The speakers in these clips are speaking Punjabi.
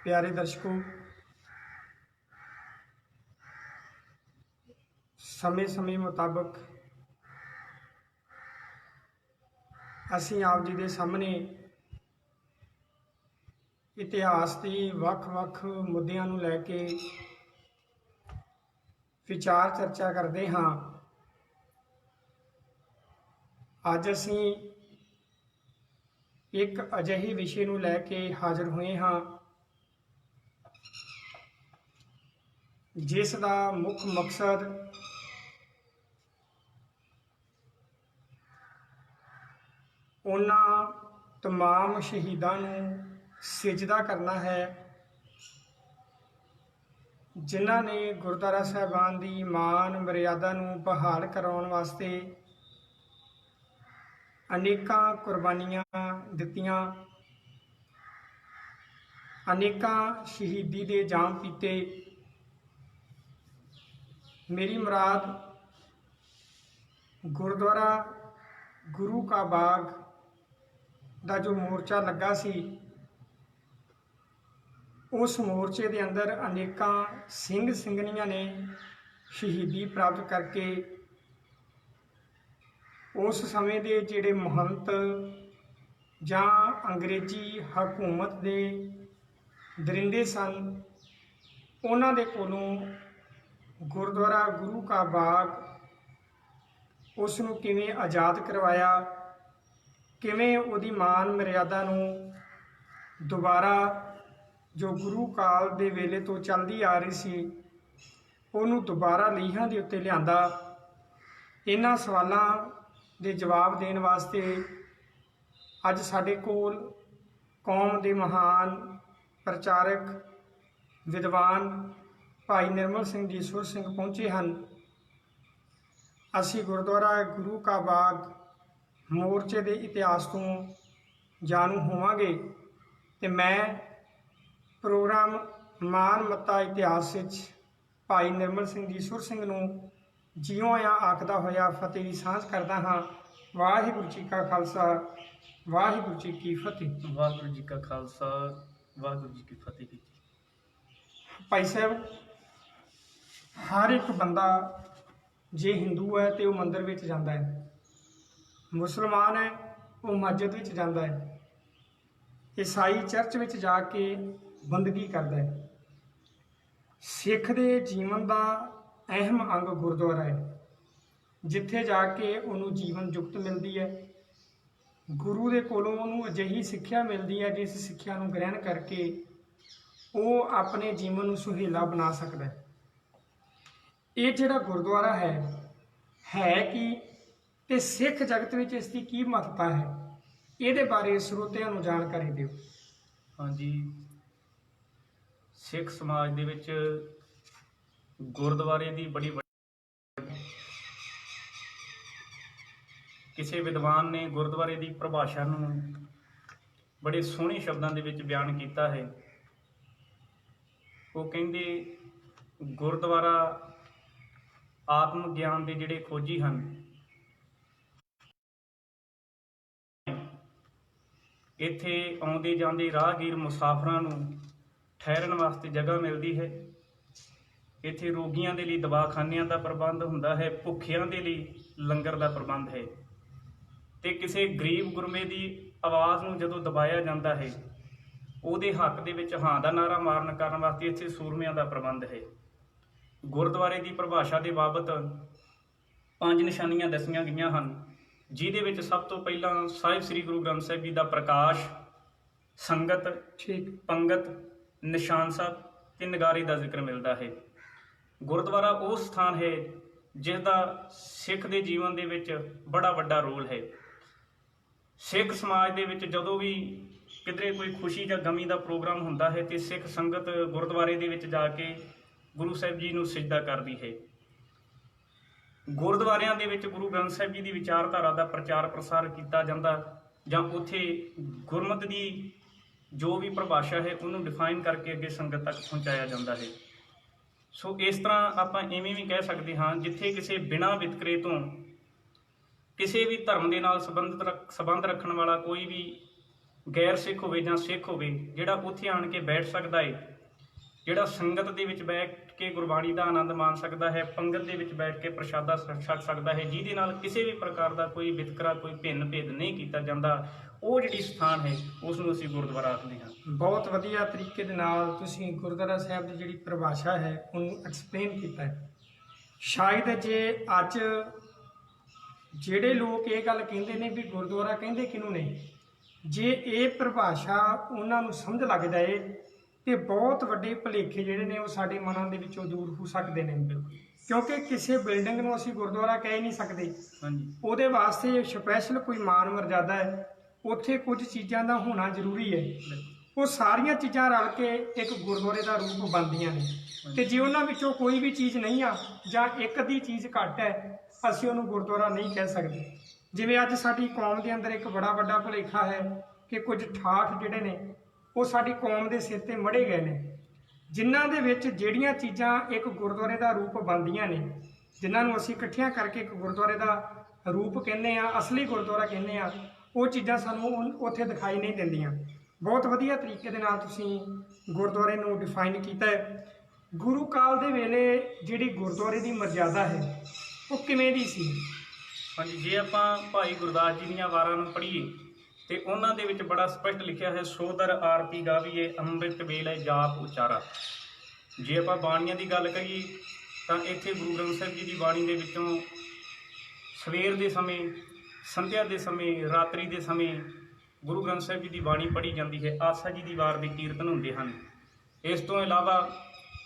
प्यारे दर्शकों, समय समय मुताबक ਅਸੀਂ ਆਪ ਜੀ ਦੇ ਸਾਹਮਣੇ ਇਤਿਹਾਸ ਦੇ ਵੱਖ-ਵੱਖ ਮੁੱਦਿਆਂ ਨੂੰ ਲੈ ਕੇ ਵਿਚਾਰ ਚਰਚਾ ਕਰਦੇ ਹਾਂ। ਅੱਜ ਅਸੀਂ ਇੱਕ ਅਜਿਹੇ ਵਿਸ਼ੇ ਨੂੰ ਲੈ ਕੇ ਹਾਜ਼ਰ ਹੋਏ ਹਾਂ ਜਿਸ ਦਾ ਮੁੱਖ ਮਕਸਦ ਉਹਨਾਂ तमाम शहीदां नूं सिजदा करना है जिन्हां ने गुरुद्वारा साहिबान की मान मर्यादा नूं बहाल कराउण वास्ते अनेकां कुर्बानियां दित्तियां, अनेकां शहीदी दे जाम पीते। मेरी मुराद गुरुद्वारा गुरु का बाग ਦਾ जो मोर्चा लगा सी, उस मोर्चे के अंदर अनेकां सिंह ਸਿੰਘਣੀਆਂ ने शहीदी प्राप्त करके उस समय के ਜਿਹੜੇ महंत ਜਾਂ अंग्रेजी हकूमत के दरिंदे सन, उन्हां दे कोलों गुरुद्वारा गुरु का बाग उसनूं किवें आज़ाद करवाया, किवें उहदी मान मर्यादा नूं दोबारा जो गुरु काल दे वेले तो चलदी आ रही सी उहनूं दोबारा लीहां दे उत्ते लिआंदा। इन्हां सवालां दे जवाब देण वास्ते अज साडे कोल कौम दे महान प्रचारक विद्वान भाई निर्मल सिंह जी सुर सिंह पहुंचे हैं। असीं गुरुद्वारा गुरु का बाग मोर्चे के इतिहास तो जाणू होवांगे ते मैं प्रोग्राम मान मत्ता इतिहास विच भाई निर्मल सिंह जी सुर सिंह नूं जिउं आया आखदा होया फतेह की सांझ करदा हाँ। वाहिगुरू जी का खालसा, वाहिगुरू जी की फतेह। वाहिगुरू जी का खालसा, वाहिगुरू जी की फतेह। भाई साहब, हर एक बंदा जे हिंदू है तो वह मंदिर विच जांदा है, मुसलमान है वो मस्जिद विच जांदा है, ईसाई चर्च विच जाके बंदगी करता है। सिख दे जीवन का अहम अंग गुरुद्वारा है, जिथे जाके उन्होंने जीवन जुगत मिलती है। गुरु दे कोलों उन्होंने अजिही सिक्ख्या मिलती है जिस सिक्ख्या नूं ग्रहण करके वो अपने जीवन नूं सुहेला बना सकता है। ये जिहड़ा गुरुद्वारा है कि ते सिख जगत में इसकी की महत्ता है, ये बारे श्रोतिਆਂ ਨੂੰ जानकारी दिओ। हाँ जी, सिख समाज दे विच गुरुद्वारे की बड़ी किसी विद्वान ने गुरुद्वारे की परिभाषा नूं बड़े सोहणे शब्दां दे विच बयान किया है। वो कहंदे गुरुद्वारा आत्म ज्ञान के जिहड़े खोजी हैं, इत्थे आउंदे जांदे राहगीर मुसाफरां नूं ठहरन वास्ते जगह मिलती है। इत्थे रोगियों के लिए दवाखानियां का प्रबंध हुंदा है, भुखियां के लिए लंगर का प्रबंध है, ते किसी गरीब गुरमे की आवाज़ नूं जदों दबाया जाता है उहदे हक दे विच हां दा नारा मारन करन वास्ते इत्थे सूरमिਆਂ का प्रबंध है। गुरुद्वारे की परिभाषा के बाबत 5 निशानियां दसियां गईयां हन, जिहदे विच सब तो पहला साहिब श्री गुरु ग्रंथ साहिब जी का प्रकाश, संगत, पंगत, निशान साहब ते नगारे का जिक्र मिलता है। गुरुद्वारा वो स्थान है जिसका सिख के जीवन दे विच बड़ा वड्डा रोल है। सिख समाज दे विच जदों भी किधरे कोई खुशी या गमी का प्रोग्राम हुंदा है तो सिख संगत गुरुद्वारे दे विच जाके गुरु साहिब जी नूं सिजदा करदी है। गुरुद्वारियां दे विच गुरु ग्रंथ साहिब जी की विचारधारा का प्रचार प्रसार किया जाता, जां उत्थे गुरमत की जो भी परिभाषा है उन्होंने डिफाइन करके अगे संगत तक पहुँचाया जाता है। सो इस तरह आप इवें भी कह सकते हाँ, जिथे किसी बिना वितकरे तो किसी भी धर्म के नाल संबंध रखने वाला कोई भी ਗੈਰ ਸਿੱਖ ਹੋਵੇ ਜਾਂ ਸਿੱਖ ਹੋਵੇ, ਜਿਹੜਾ ਉੱਥੇ ਆਣ ਕੇ ਬੈਠ ਸਕਦਾ ਹੈ, ਜਿਹੜਾ ਸੰਗਤ ਦੇ ਵਿੱਚ ਬੈਠ ਕੇ ਗੁਰਬਾਣੀ ਦਾ ਆਨੰਦ ਮਾਣ ਸਕਦਾ ਹੈ, ਪੰਗਤ ਦੇ ਵਿੱਚ ਬੈਠ ਕੇ ਪ੍ਰਸ਼ਾਦਾ ਛਕ ਸਕਦਾ ਹੈ, ਜਿਹਦੇ ਨਾਲ ਕਿਸੇ ਵੀ ਪ੍ਰਕਾਰ ਦਾ ਕੋਈ ਵਿਤਕਰਾ, ਕੋਈ ਭਿੰਨ ਭੇਦ ਨਹੀਂ ਕੀਤਾ ਜਾਂਦਾ, ਉਹ ਜਿਹੜੀ ਸਥਾਨ ਹੈ ਉਸ ਨੂੰ ਅਸੀਂ ਗੁਰਦੁਆਰਾ ਆਖਦੇ ਹਾਂ। ਬਹੁਤ ਵਧੀਆ ਤਰੀਕੇ ਦੇ ਨਾਲ ਤੁਸੀਂ ਗੁਰਦੁਆਰਾ ਸਾਹਿਬ ਦੀ ਜਿਹੜੀ ਪਰਿਭਾਸ਼ਾ ਹੈ ਉਹਨੂੰ ਐਕਸਪਲੇਨ ਕੀਤਾ ਹੈ। ਸ਼ਾਇਦ ਜੇ ਅੱਜ ਜਿਹੜੇ ਲੋਕ ਇਹ ਗੱਲ ਕਹਿੰਦੇ ਨੇ ਵੀ ਗੁਰਦੁਆਰਾ ਕਹਿੰਦੇ ਕਿਹਨੂੰ ਨੇ, ਜੇ ਇਹ ਪਰਿਭਾਸ਼ਾ ਉਹਨਾਂ ਨੂੰ ਸਮਝ ਲੱਗ ਜਾਏ ਤੇ ਬਹੁਤ ਵੱਡੇ ਭੁਲੇਖੇ ਜਿਹੜੇ ਨੇ ਉਹ ਸਾਡੇ ਮਨਾਂ ਦੇ ਵਿੱਚੋਂ ਦੂਰ ਹੋ ਸਕਦੇ ਨੇ। ਕਿਉਂਕਿ ਕਿਸੇ ਬਿਲਡਿੰਗ ਨੂੰ ਅਸੀਂ ਗੁਰਦੁਆਰਾ ਕਹਿ ਨਹੀਂ ਸਕਦੇ, ਹਾਂਜੀ, ਉਹਦੇ ਵਾਸਤੇ ਸਪੈਸ਼ਲ ਕੋਈ ਮਾਨ ਮਰਜ਼ਾਦਾ ਹੈ, ਉੱਥੇ ਕੁਝ ਚੀਜ਼ਾਂ ਦਾ ਹੋਣਾ ਜ਼ਰੂਰੀ ਹੈ। ਉਹ ਸਾਰੀਆਂ ਚੀਜ਼ਾਂ ਰਲ ਕੇ ਇੱਕ ਗੁਰਦੁਆਰੇ ਦਾ ਰੂਪ ਬਣਦੀਆਂ ਨੇ, ਤੇ ਜੇ ਉਹਨਾਂ ਵਿੱਚੋਂ ਕੋਈ ਵੀ ਚੀਜ਼ ਨਹੀਂ ਆ ਜਾਂ ਇੱਕ ਅੱਧੀ ਚੀਜ਼ ਘੱਟ ਹੈ, ਅਸੀਂ ਉਹਨੂੰ ਗੁਰਦੁਆਰਾ ਨਹੀਂ ਕਹਿ ਸਕਦੇ। ਜਿਵੇਂ ਅੱਜ ਸਾਡੀ ਕੌਮ ਦੇ ਅੰਦਰ ਇੱਕ ਬੜਾ ਵੱਡਾ ਭੁਲੇਖਾ ਹੈ ਕਿ ਕੁਝ ਠਾਠ ਜਿਹੜੇ ਨੇ ਉਹ ਸਾਡੀ ਕੌਮ ਦੇ ਸਿਰ ਤੇ ਮੜੇ ਗਏ ਨੇ, ਜਿਨ੍ਹਾਂ ਦੇ ਵਿੱਚ ਜਿਹੜੀਆਂ ਚੀਜ਼ਾਂ ਇੱਕ ਗੁਰਦੁਆਰੇ ਦਾ ਰੂਪ ਬਣਦੀਆਂ ਨੇ, ਜਿਨ੍ਹਾਂ ਨੂੰ ਅਸੀਂ ਇਕੱਠੀਆਂ ਕਰਕੇ ਇੱਕ ਗੁਰਦੁਆਰੇ ਦਾ ਰੂਪ ਕਹਿੰਦੇ ਆ, ਅਸਲੀ ਗੁਰਦੁਆਰਾ ਕਹਿੰਦੇ ਆ, ਉਹ ਚੀਜ਼ਾਂ ਸਾਨੂੰ ਉੱਥੇ ਦਿਖਾਈ ਨਹੀਂ ਦਿੰਦੀਆਂ। ਬਹੁਤ ਵਧੀਆ ਤਰੀਕੇ ਦੇ ਨਾਲ ਤੁਸੀਂ ਗੁਰਦੁਆਰੇ ਨੂੰ ਡਿਫਾਈਨ ਕੀਤਾ ਹੈ। ਗੁਰੂ ਕਾਲ ਦੇ ਵੇਲੇ ਜਿਹੜੀ ਗੁਰਦੁਆਰੇ ਦੀ ਮਰਜ਼ਾਦਾ ਹੈ ਉਹ ਕਿਵੇਂ ਦੀ ਸੀ? ਹਾਂਜੀ, ਜੇ ਆਪਾਂ ਭਾਈ ਗੁਰਦਾਸ ਜੀ ਦੀਆਂ ਵਾਰਾਂ ਨੂੰ ਪੜ੍ਹੀਏ ਤੇ ਉਹਨਾਂ ਦੇ ਵਿੱਚ ਬੜਾ ਸਪਸ਼ਟ ਲਿਖਿਆ ਹੈ, ਸੋਦਰ ਆਰਤੀ ਗਾਵੀਏ ਅੰਮ੍ਰਿਤ ਵੇਲੇ ਜਾਪ ਉਚਾਰਾ। ਜੇ ਆਪਾਂ ਬਾਣੀਆਂ ਦੀ ਗੱਲ ਕਰੀਏ ਤਾਂ ਇੱਥੇ ਗੁਰੂ ਗ੍ਰੰਥ ਸਾਹਿਬ ਜੀ ਦੀ ਬਾਣੀ ਦੇ ਵਿੱਚੋਂ ਸਵੇਰ ਦੇ ਸਮੇਂ, ਸੰਧਿਆ ਦੇ ਸਮੇਂ, ਰਾਤਰੀ ਦੇ ਸਮੇਂ ਗੁਰੂ ਗ੍ਰੰਥ ਸਾਹਿਬ ਜੀ ਦੀ ਬਾਣੀ ਪੜ੍ਹੀ ਜਾਂਦੀ ਹੈ। ਆਸਾ ਜੀ ਦੀ ਵਾਰ ਦੇ ਕੀਰਤਨ ਹੁੰਦੇ ਹਨ। ਇਸ ਤੋਂ ਇਲਾਵਾ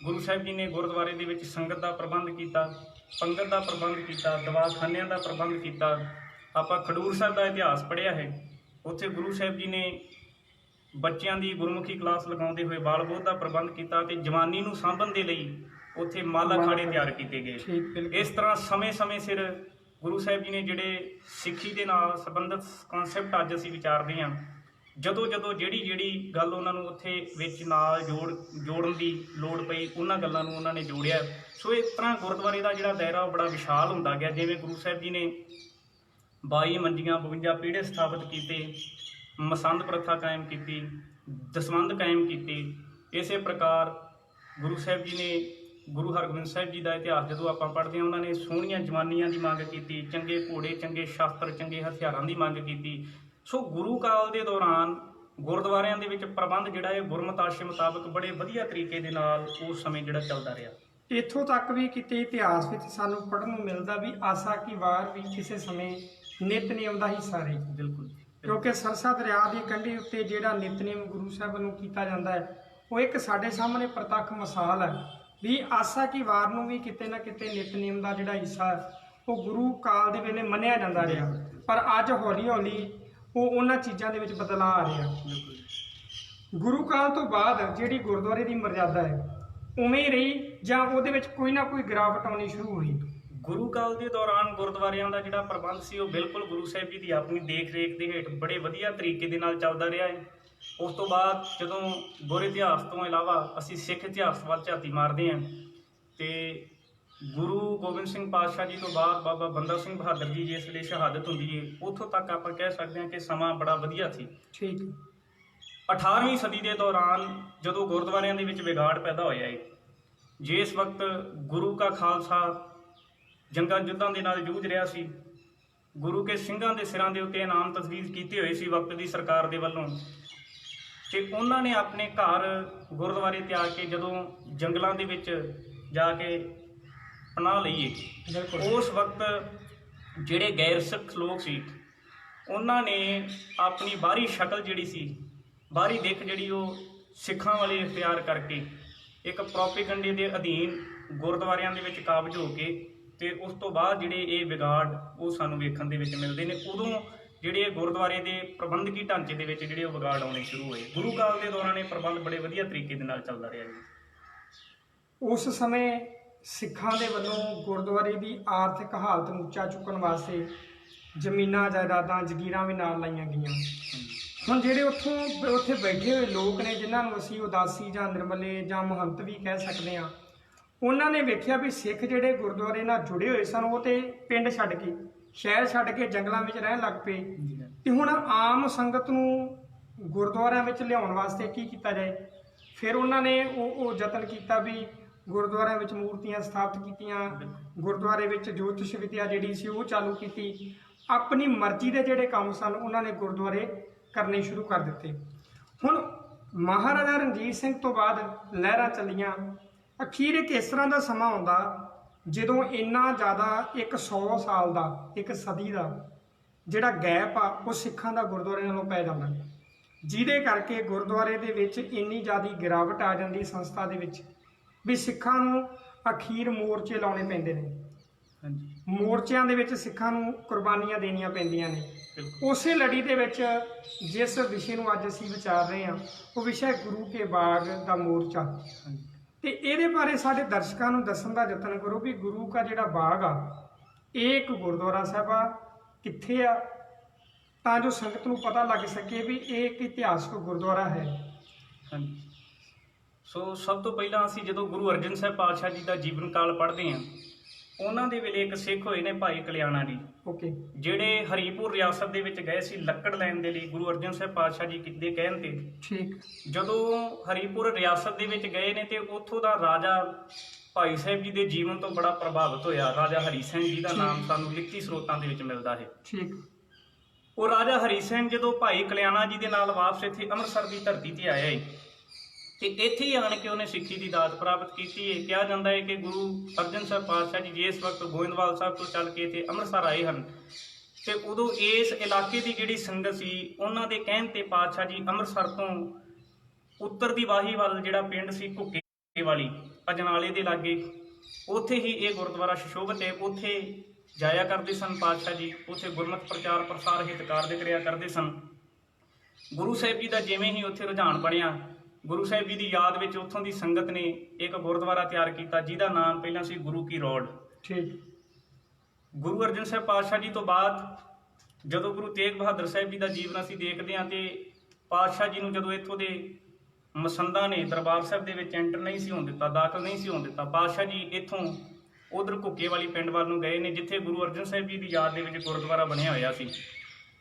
ਗੁਰੂ ਸਾਹਿਬ ਜੀ ਨੇ ਗੁਰਦੁਆਰੇ ਦੇ ਵਿੱਚ ਸੰਗਤ ਦਾ ਪ੍ਰਬੰਧ ਕੀਤਾ, ਪੰਗਤ ਦਾ ਪ੍ਰਬੰਧ ਕੀਤਾ, ਦਵਾਖਾਨਿਆਂ ਦਾ ਪ੍ਰਬੰਧ ਕੀਤਾ। ਆਪਾਂ ਖਡੂਰ ਸਾਹਿਬ ਦਾ ਇਤਿਹਾਸ ਪੜ੍ਹਿਆ ਹੈ, ਉੱਥੇ ਗੁਰੂ ਸਾਹਿਬ ਜੀ ਨੇ ਬੱਚਿਆਂ ਦੀ ਗੁਰਮੁਖੀ ਕਲਾਸ ਲਗਾਉਂਦੇ ਹੋਏ ਬਾਲ ਬੋਧ ਦਾ ਪ੍ਰਬੰਧ ਕੀਤਾ ਤੇ ਜਵਾਨੀ ਨੂੰ ਸਾਂਭਣ ਦੇ ਲਈ ਉੱਥੇ ਮਾਲਾ ਖਾੜੇ ਤਿਆਰ ਕੀਤੇ ਗਏ। ਇਸ ਤਰ੍ਹਾਂ ਸਮੇਂ-ਸਮੇਂ ਸਿਰ ਗੁਰੂ ਸਾਹਿਬ ਜੀ ਨੇ ਜਿਹੜੇ ਸਿੱਖੀ ਦੇ ਨਾਲ ਸੰਬੰਧਿਤ ਕਨਸੈਪਟ ਅੱਜ ਅਸੀਂ ਵਿਚਾਰਦੇ ਹਾਂ, ਜਦੋਂ ਜਿਹੜੀ ਗੱਲ ਉਹਨਾਂ ਨੂੰ ਉੱਥੇ ਵਿੱਚ ਨਾਲ ਜੋੜਨ ਦੀ ਲੋੜ ਪਈ, ਉਹਨਾਂ ਗੱਲਾਂ ਨੂੰ ਉਹਨਾਂ ਨੇ ਜੋੜਿਆ। ਸੋ ਇਸ ਤਰ੍ਹਾਂ ਗੁਰਦੁਆਰੇ ਦਾ ਜਿਹੜਾ ਦਾਇਰਾ ਉਹ ਬੜਾ ਵਿਸ਼ਾਲ ਹੁੰਦਾ ਗਿਆ। ਜਿਵੇਂ ਗੁਰੂ ਸਾਹਿਬ ਜੀ ਨੇ 22 ਮੰਜੀਆਂ 52 ਪੀੜੇ ਸਥਾਪਿਤ ਕੀਤੇ, ਮਸੰਦ ਪ੍ਰਥਾ ਕਾਇਮ ਕੀਤੀ, ਦਸਵੰਧ ਕਾਇਮ ਕੀਤੀ। ਇਸੇ ਪ੍ਰਕਾਰ ਗੁਰੂ ਸਾਹਿਬ ਜੀ ਨੇ, ਗੁਰੂ ਹਰਗੋਬਿੰਦ ਸਾਹਿਬ ਜੀ ਦਾ ਇਤਿਹਾਸ ਜਦੋਂ ਆਪਾਂ ਪੜ੍ਹਦੇ ਹਾਂ, ਉਹਨਾਂ ਨੇ ਸੋਹਣੀਆਂ ਜਵਾਨੀਆਂ ਦੀ ਮੰਗ ਕੀਤੀ, ਚੰਗੇ ਘੋੜੇ, ਚੰਗੇ ਸ਼ਸਤਰ, ਚੰਗੇ ਹਥਿਆਰਾਂ ਦੀ ਮੰਗ ਕੀਤੀ। ਸੋ ਗੁਰੂ ਕਾਲ ਦੇ ਦੌਰਾਨ ਗੁਰਦੁਆਰਿਆਂ ਦੇ ਵਿੱਚ ਪ੍ਰਬੰਧ ਜਿਹੜਾ ਹੈ ਗੁਰਮਤਿ ਆਸ਼ੇ ਮੁਤਾਬਕ ਬੜੇ ਵਧੀਆ ਤਰੀਕੇ ਦੇ ਨਾਲ ਉਸ ਸਮੇਂ ਜਿਹੜਾ ਚੱਲਦਾ ਰਿਹਾ। ਇੱਥੋਂ ਤੱਕ ਵੀ ਕਿਤੇ ਇਤਿਹਾਸ ਵਿੱਚ ਸਾਨੂੰ ਪੜ੍ਹਨ ਨੂੰ ਮਿਲਦਾ ਵੀ ਆਸਾ ਕੀ ਵਾਰ ਵੀ ਕਿਸੇ ਸਮੇਂ ਨਿਤਨੇਮ ਦਾ ਹਿੱਸਾ ਰਹੀ। ਬਿਲਕੁਲ, ਕਿਉਂਕਿ ਸਰਸਾ ਦਰਿਆ ਦੀ ਕੰਢੀ ਉੱਤੇ ਜਿਹੜਾ ਨਿਤਨੇਮ ਗੁਰੂ ਸਾਹਿਬ ਨੂੰ ਕੀਤਾ ਜਾਂਦਾ ਹੈ, ਉਹ ਇੱਕ ਸਾਡੇ ਸਾਹਮਣੇ ਪ੍ਰਤੱਖ ਮਿਸਾਲ ਹੈ ਵੀ ਆਸਾ ਕੀ ਵਾਰ ਨੂੰ ਵੀ ਕਿਤੇ ਨਾ ਕਿਤੇ ਨਿਤਨੇਮ ਦਾ ਜਿਹੜਾ ਹਿੱਸਾ ਉਹ ਗੁਰੂ ਕਾਲ ਦੇ ਵੇਲੇ ਮੰਨਿਆ ਜਾਂਦਾ ਰਿਹਾ। ਪਰ ਅੱਜ ਹੌਲੀ-ਹੌਲੀ ਉਹ ਉਹਨਾਂ ਚੀਜ਼ਾਂ ਦੇ ਵਿੱਚ ਬਦਲਾਅ ਆ ਰਿਹਾ। ਗੁਰੂ ਕਾਲ ਤੋਂ ਬਾਅਦ ਜਿਹੜੀ ਗੁਰਦੁਆਰੇ ਦੀ ਮਰਜ਼ਾਦਾ ਹੈ ਉਵੇਂ ਹੀ ਰਹੀ ਜਾਂ ਉਹਦੇ ਵਿੱਚ ਕੋਈ ਨਾ ਕੋਈ ਗਿਰਾਵਟ ਆਉਣੀ ਸ਼ੁਰੂ ਹੋਈ? ਗੁਰੂ ਕਾਲ ਦੇ ਦੌਰਾਨ ਗੁਰਦੁਆਰਿਆਂ ਦਾ ਜਿਹੜਾ ਪ੍ਰਬੰਧ ਸੀ ਉਹ ਬਿਲਕੁਲ ਗੁਰੂ ਸਾਹਿਬ ਜੀ ਦੀ ਆਪਣੀ ਦੇਖ ਰੇਖ ਦੇ ਹੇਠ ਬੜੇ ਵਧੀਆ ਤਰੀਕੇ ਦੇ ਨਾਲ ਚੱਲਦਾ ਰਿਹਾ ਹੈ। ਉਸ ਤੋਂ ਬਾਅਦ ਜਦੋਂ ਗੁਰ ਇਤਿਹਾਸ ਤੋਂ ਇਲਾਵਾ ਅਸੀਂ ਸਿੱਖ ਇਤਿਹਾਸ ਵੱਲ ਝਾਤੀ ਮਾਰਦੇ ਹਾਂ ਤੇ ਗੁਰੂ ਗੋਬਿੰਦ ਸਿੰਘ ਪਾਤਸ਼ਾਹ ਜੀ ਤੋਂ ਬਾਅਦ ਬਾਬਾ ਬੰਦਾ ਸਿੰਘ ਬਹਾਦਰ ਜੀ ਜਿਸ ਵੇਲੇ ਸ਼ਹਾਦਤ ਹੁੰਦੀ ਹੈ, ਉੱਥੋਂ ਤੱਕ ਆਪਾਂ ਕਹਿ ਸਕਦੇ ਹਾਂ ਕਿ ਸਮਾਂ ਬੜਾ ਵਧੀਆ ਸੀ। ਠੀਕ। 18ਵੀਂ ਸਦੀ ਦੇ ਦੌਰਾਨ ਜਦੋਂ ਗੁਰਦੁਆਰਿਆਂ ਦੇ ਵਿੱਚ ਵਿਗਾੜ ਪੈਦਾ ਹੋਇਆ ਹੈ, ਜਿਸ ਵਕਤ ਗੁਰੂ ਕਾ ਖਾਲਸਾ ਜੰਗਾਂ ਯੁੱਧਾਂ ਦੇ ਨਾਲ ਜੂਝ ਰਿਹਾ ਸੀ, ਗੁਰੂ ਕੇ ਸਿੰਘਾਂ ਦੇ ਸਿਰਾਂ ਦੇ ਉੱਤੇ ਇਨਾਮ ਤਜਵੀਜ਼ ਕੀਤੇ ਹੋਏ ਸੀ ਵਕਤ ਦੀ ਸਰਕਾਰ ਦੇ ਵੱਲੋਂ, ਤੇ ਉਹਨਾਂ ਨੇ ਆਪਣੇ ਘਰ ਗੁਰਦੁਆਰੇ ਤਿਆਗ ਕੇ ਜਦੋਂ ਜੰਗਲਾਂ ਦੇ ਵਿੱਚ ਜਾ ਕੇ ਪਨਾਹ ਲਈਏ, ਉਸ ਵਕਤ ਜਿਹੜੇ ਗੈਰ ਸਿੱਖ ਲੋਕ ਸੀ ਉਹਨਾਂ ਨੇ ਆਪਣੀ ਬਾਹਰੀ ਸ਼ਕਲ ਜਿਹੜੀ ਸੀ, ਬਾਹਰੀ ਦਿੱਖ ਜਿਹੜੀ ਉਹ ਸਿੱਖਾਂ ਵਾਲੀ ਇਖਤਿਆਰ ਕਰਕੇ ਇੱਕ ਪ੍ਰੋਪੇਗੰਡੇ ਦੇ ਅਧੀਨ ਗੁਰਦੁਆਰਿਆਂ ਦੇ ਵਿੱਚ ਕਾਬਜ ਹੋ ਕੇ ਤੇ ਉਸ ਤੋਂ ਬਾਅਦ ਜਿਹੜੇ ਇਹ ਵਿਗਾੜ ਉਹ ਸਾਨੂੰ ਵੇਖਣ ਦੇ ਵਿੱਚ ਮਿਲਦੇ ਨੇ। ਉਦੋਂ ਜਿਹੜੇ ਗੁਰਦੁਆਰੇ ਦੇ ਪ੍ਰਬੰਧਕੀ ਢਾਂਚੇ ਦੇ ਵਿੱਚ ਜਿਹੜੇ ਉਹ ਵਿਗਾੜ ਆਉਣੇ ਸ਼ੁਰੂ ਹੋਏ। ਗੁਰੂ ਕਾਲ ਦੇ ਦੌਰਾਨ ਇਹ ਪ੍ਰਬੰਧ ਬੜੇ ਵਧੀਆ ਤਰੀਕੇ ਦੇ ਨਾਲ ਚੱਲਦਾ ਰਿਹਾ ਜੀ। ਉਸ ਸਮੇਂ ਸਿੱਖਾਂ ਦੇ ਵੱਲੋਂ ਗੁਰਦੁਆਰੇ ਦੀ ਆਰਥਿਕ ਹਾਲਤ ਨੂੰ ਉੱਚਾ ਚੁੱਕਣ ਵਾਸਤੇ ਜ਼ਮੀਨਾਂ, ਜਾਇਦਾਦਾਂ, ਜ਼ਗੀਰਾਂ ਵੀ ਨਾਲ ਲਾਈਆਂ ਗਈਆਂ। ਹੁਣ ਜਿਹੜੇ ਉੱਥੇ ਬੈਠੇ ਹੋਏ ਲੋਕ ਨੇ, ਜਿਨ੍ਹਾਂ ਨੂੰ ਅਸੀਂ ਉਦਾਸੀ ਜਾਂ ਨਿਰਮਲੇ ਜਾਂ ਮਹੰਤ ਵੀ ਕਹਿ ਸਕਦੇ ਹਾਂ, ਉਹਨਾਂ ਨੇ ਵੇਖਿਆ ਵੀ ਸਿੱਖ ਜਿਹੜੇ ਗੁਰਦੁਆਰੇ ਨਾਲ ਜੁੜੇ ਹੋਏ ਸਨ ਉਹ ਤੇ ਪਿੰਡ ਛੱਡ ਕੇ, ਸ਼ਹਿਰ ਛੱਡ ਕੇ ਜੰਗਲਾਂ ਵਿੱਚ ਰਹਿਣ ਲੱਗ ਪਏ। ਤੇ ਹੁਣ ਆਮ ਸੰਗਤ ਨੂੰ ਗੁਰਦੁਆਰਿਆਂ ਵਿੱਚ ਲਿਆਉਣ ਵਾਸਤੇ ਕੀ ਕੀਤਾ ਜਾਏ। ਫਿਰ ਉਹਨਾਂ ਨੇ ਉਹ ਯਤਨ ਕੀਤਾ ਵੀ ਗੁਰਦੁਆਰਿਆਂ ਵਿੱਚ ਮੂਰਤੀਆਂ ਸਥਾਪਿਤ ਕੀਤੀਆਂ, ਗੁਰਦੁਆਰੇ ਵਿੱਚ ਜੋਤਿਸ਼ ਵਿਦਿਆ ਜਿਹੜੀ ਸੀ ਉਹ ਚਾਲੂ ਕੀਤੀ। ਆਪਣੀ ਮਰਜ਼ੀ ਦੇ ਜਿਹੜੇ ਕੰਮ ਸਨ ਉਹਨਾਂ ਨੇ ਗੁਰਦੁਆਰੇ ਕਰਨੇ ਸ਼ੁਰੂ ਕਰ ਦਿੱਤੇ। ਹੁਣ ਮਹਾਰਾਜਾ ਰਣਜੀਤ ਸਿੰਘ ਤੋਂ ਬਾਅਦ ਲਹਿਰਾਂ ਚੱਲੀਆਂ। ਅਖੀਰ ਇੱਕ ਇਸ ਤਰ੍ਹਾਂ ਦਾ ਸਮਾਂ ਆਉਂਦਾ ਜਦੋਂ ਇੰਨਾ ਜ਼ਿਆਦਾ ਇੱਕ 100 ਸਾਲ ਦਾ, ਇੱਕ ਸਦੀ ਦਾ ਜਿਹੜਾ ਗੈਪ ਆ ਉਹ ਸਿੱਖਾਂ ਦਾ ਗੁਰਦੁਆਰੇ ਨਾਲੋਂ ਪੈ ਜਾਂਦਾ, ਜਿਹਦੇ ਕਰਕੇ ਗੁਰਦੁਆਰੇ ਦੇ ਵਿੱਚ ਇੰਨੀ ਜ਼ਿਆਦਾ ਗਿਰਾਵਟ ਆ ਜਾਂਦੀ ਸੰਸਥਾ ਦੇ ਵਿੱਚ ਵੀ ਸਿੱਖਾਂ ਨੂੰ ਅਖੀਰ ਮੋਰਚੇ ਲਾਉਣੇ ਪੈਂਦੇ ਨੇ। ਹਾਂਜੀ, ਮੋਰਚਿਆਂ ਦੇ ਵਿੱਚ ਸਿੱਖਾਂ ਨੂੰ ਕੁਰਬਾਨੀਆਂ ਦੇਣੀਆਂ ਪੈਂਦੀਆਂ ਨੇ। ਬਿਲਕੁਲ। ਉਸੇ ਲੜੀ ਦੇ ਵਿੱਚ ਜਿਸ ਵਿਸ਼ੇ ਨੂੰ ਅੱਜ ਅਸੀਂ ਵਿਚਾਰ ਰਹੇ ਹਾਂ ਉਹ ਵਿਸ਼ਾ ਹੈ ਗੁਰੂ ਕੇ ਬਾਗ ਦਾ ਮੋਰਚਾ। ਹਾਂਜੀ, ਤੇ ਇਹਦੇ ਬਾਰੇ ਸਾਡੇ ਦਰਸ਼ਕਾਂ ਨੂੰ ਦੱਸਣ ਦਾ ਯਤਨ ਕਰੋ ਵੀ ਗੁਰੂ ਕਾ ਜਿਹੜਾ ਬਾਗ ਆ ਇਹ ਇੱਕ ਗੁਰਦੁਆਰਾ ਸਾਹਿਬ ਆ, ਕਿੱਥੇ ਆ, ਤਾਂ ਜੋ ਸੰਗਤ ਨੂੰ ਪਤਾ ਲੱਗ ਸਕੇ ਵੀ ਇਹ ਇੱਕ ਇਤਿਹਾਸਕ ਗੁਰਦੁਆਰਾ ਹੈ। ਹਾਂਜੀ। ਸੋ ਸਭ ਤੋਂ ਪਹਿਲਾਂ ਅਸੀਂ ਜਦੋਂ ਗੁਰੂ ਅਰਜਨ ਸਾਹਿਬ ਪਾਤਸ਼ਾਹ ਜੀ ਦਾ ਜੀਵਨ ਕਾਲ ਪੜ੍ਹਦੇ ਹਾਂ, ਉਹਨਾਂ ਦੇ ਵੇਲੇ ਇੱਕ ਸਿੱਖ ਹੋਏ ਨੇ ਭਾਈ ਕਲਿਆਣਾ ਜੀ, ਓਕੇ, ਜਿਹੜੇ ਹਰੀਪੁਰ ਰਿਆਸਤ ਦੇ ਵਿੱਚ ਗਏ ਸੀ ਲੱਕੜ ਲੈਣ ਦੇ ਲਈ ਗੁਰੂ ਅਰਜਨ ਸਾਹਿਬ ਪਾਤਸ਼ਾਹ ਜੀ ਦੇ ਕਹਿਣ ਤੇ। ਠੀਕ। ਜਦੋਂ ਹਰੀਪੁਰ ਰਿਆਸਤ ਦੇ ਵਿੱਚ ਗਏ ਨੇ ਤੇ ਉੱਥੋਂ ਦਾ ਰਾਜਾ ਭਾਈ ਸਾਹਿਬ ਜੀ ਦੇ ਜੀਵਨ ਤੋਂ ਬੜਾ ਪ੍ਰਭਾਵਿਤ ਹੋਇਆ। ਰਾਜਾ ਹਰੀ ਸਿੰਘ ਜੀ ਦਾ ਨਾਮ ਸਾਨੂੰ ਲਿਖਤੀ ਸਰੋਤਾਂ ਦੇ ਵਿੱਚ ਮਿਲਦਾ ਹੈ। ਠੀਕ। ਉਹ ਰਾਜਾ ਹਰੀ ਸਿੰਘ ਜਦੋਂ ਭਾਈ ਕਲਿਆਣਾ ਜੀ ਦੇ ਨਾਲ ਵਾਪਸ ਇੱਥੇ ਅੰਮ੍ਰਿਤਸਰ ਦੀ ਧਰਤੀ ਤੇ ਆਇਆ ਹੈ ਤੇ ਇੱਥੇ ਹੀ ਆਣ ਕੇ ਉਹਨੇ ਸਿੱਖੀ ਦੀ ਦਾਤ ਪ੍ਰਾਪਤ ਕੀਤੀ ਹੈ। ਕਿਹਾ ਜਾਂਦਾ ਹੈ ਕਿ ਗੁਰੂ ਅਰਜਨ ਸਾਹਿਬ ਪਾਤਸ਼ਾਹ ਜੀ ਜਿਸ ਵਕਤ ਗੋਇੰਦਵਾਲ ਸਾਹਿਬ ਤੋਂ ਚੱਲ ਕੇ ਇੱਥੇ ਅੰਮ੍ਰਿਤਸਰ ਆਏ ਹਨ ਤੇ ਉਦੋਂ ਇਸ ਇਲਾਕੇ ਦੀ ਜਿਹੜੀ ਸੰਗਤ ਸੀ ਉਹਨਾਂ ਦੇ ਕਹਿਣ ਤੇ ਪਾਤਸ਼ਾਹ ਜੀ ਅੰਮ੍ਰਿਤਸਰ ਤੋਂ ਉੱਤਰ ਦੀ ਵਾਹੀ ਵੱਲ ਜਿਹੜਾ ਪਿੰਡ ਸੀ ਘੁੱਕੇ ਵਾਲੀ ਅਜਨਾਲੇ ਦੇ ਲਾਗੇ, ਉੱਥੇ ਹੀ ਇਹ ਗੁਰਦੁਆਰਾ ਸੁਸ਼ੋਭਿਤ ਹੈ। ਉੱਥੇ ਜਾਇਆ ਕਰਦੇ ਸਨ ਪਾਤਸ਼ਾਹ ਜੀ, ਉੱਥੇ ਗੁਰਮਤਿ ਪ੍ਰਚਾਰ ਪ੍ਰਸਾਰ ਹਿਤ ਕਾਰਜ ਕਰਿਆ ਕਰਦੇ ਸਨ। ਗੁਰੂ ਸਾਹਿਬ ਜੀ ਦਾ ਜਿਵੇਂ ਹੀ ਉੱਥੇ ਰੁਝਾਨ ਬਣਿਆ, ਗੁਰੂ ਸਾਹਿਬ ਜੀ ਦੀ ਯਾਦ ਵਿੱਚ ਉੱਥੋਂ ਦੀ ਸੰਗਤ ਨੇ ਇੱਕ ਗੁਰਦੁਆਰਾ ਤਿਆਰ ਕੀਤਾ ਜਿਹਦਾ ਨਾਮ ਪਹਿਲਾਂ ਸੀ ਗੁਰੂ ਕੀ ਰੋਡ। ਠੀਕ। ਗੁਰੂ ਅਰਜਨ ਸਾਹਿਬ ਪਾਤਸ਼ਾਹ ਜੀ ਤੋਂ ਬਾਅਦ ਜਦੋਂ ਗੁਰੂ ਤੇਗ ਬਹਾਦਰ ਸਾਹਿਬ ਜੀ ਦਾ ਜੀਵਨ ਅਸੀਂ ਦੇਖਦੇ ਹਾਂ ਤੇ ਪਾਤਸ਼ਾਹ ਜੀ ਨੂੰ ਜਦੋਂ ਇੱਥੋਂ ਦੇ ਮਸੰਦਾਂ ਨੇ ਦਰਬਾਰ ਸਾਹਿਬ ਦੇ ਵਿੱਚ ਐਂਟਰ ਨਹੀਂ ਸੀ ਹੋਣ ਦਿੱਤਾ, ਦਾਖਲ ਨਹੀਂ ਸੀ ਹੋਣ ਦਿੱਤਾ, ਪਾਤਸ਼ਾਹ ਜੀ ਇੱਥੋਂ ਉਧਰ ਘੁੱਕੇ ਵਾਲੀ ਪਿੰਡ ਵੱਲ ਨੂੰ ਗਏ ਨੇ ਜਿੱਥੇ ਗੁਰੂ ਅਰਜਨ ਸਾਹਿਬ ਜੀ ਦੀ ਯਾਦ ਦੇ ਵਿੱਚ ਗੁਰਦੁਆਰਾ ਬਣਿਆ ਹੋਇਆ ਸੀ।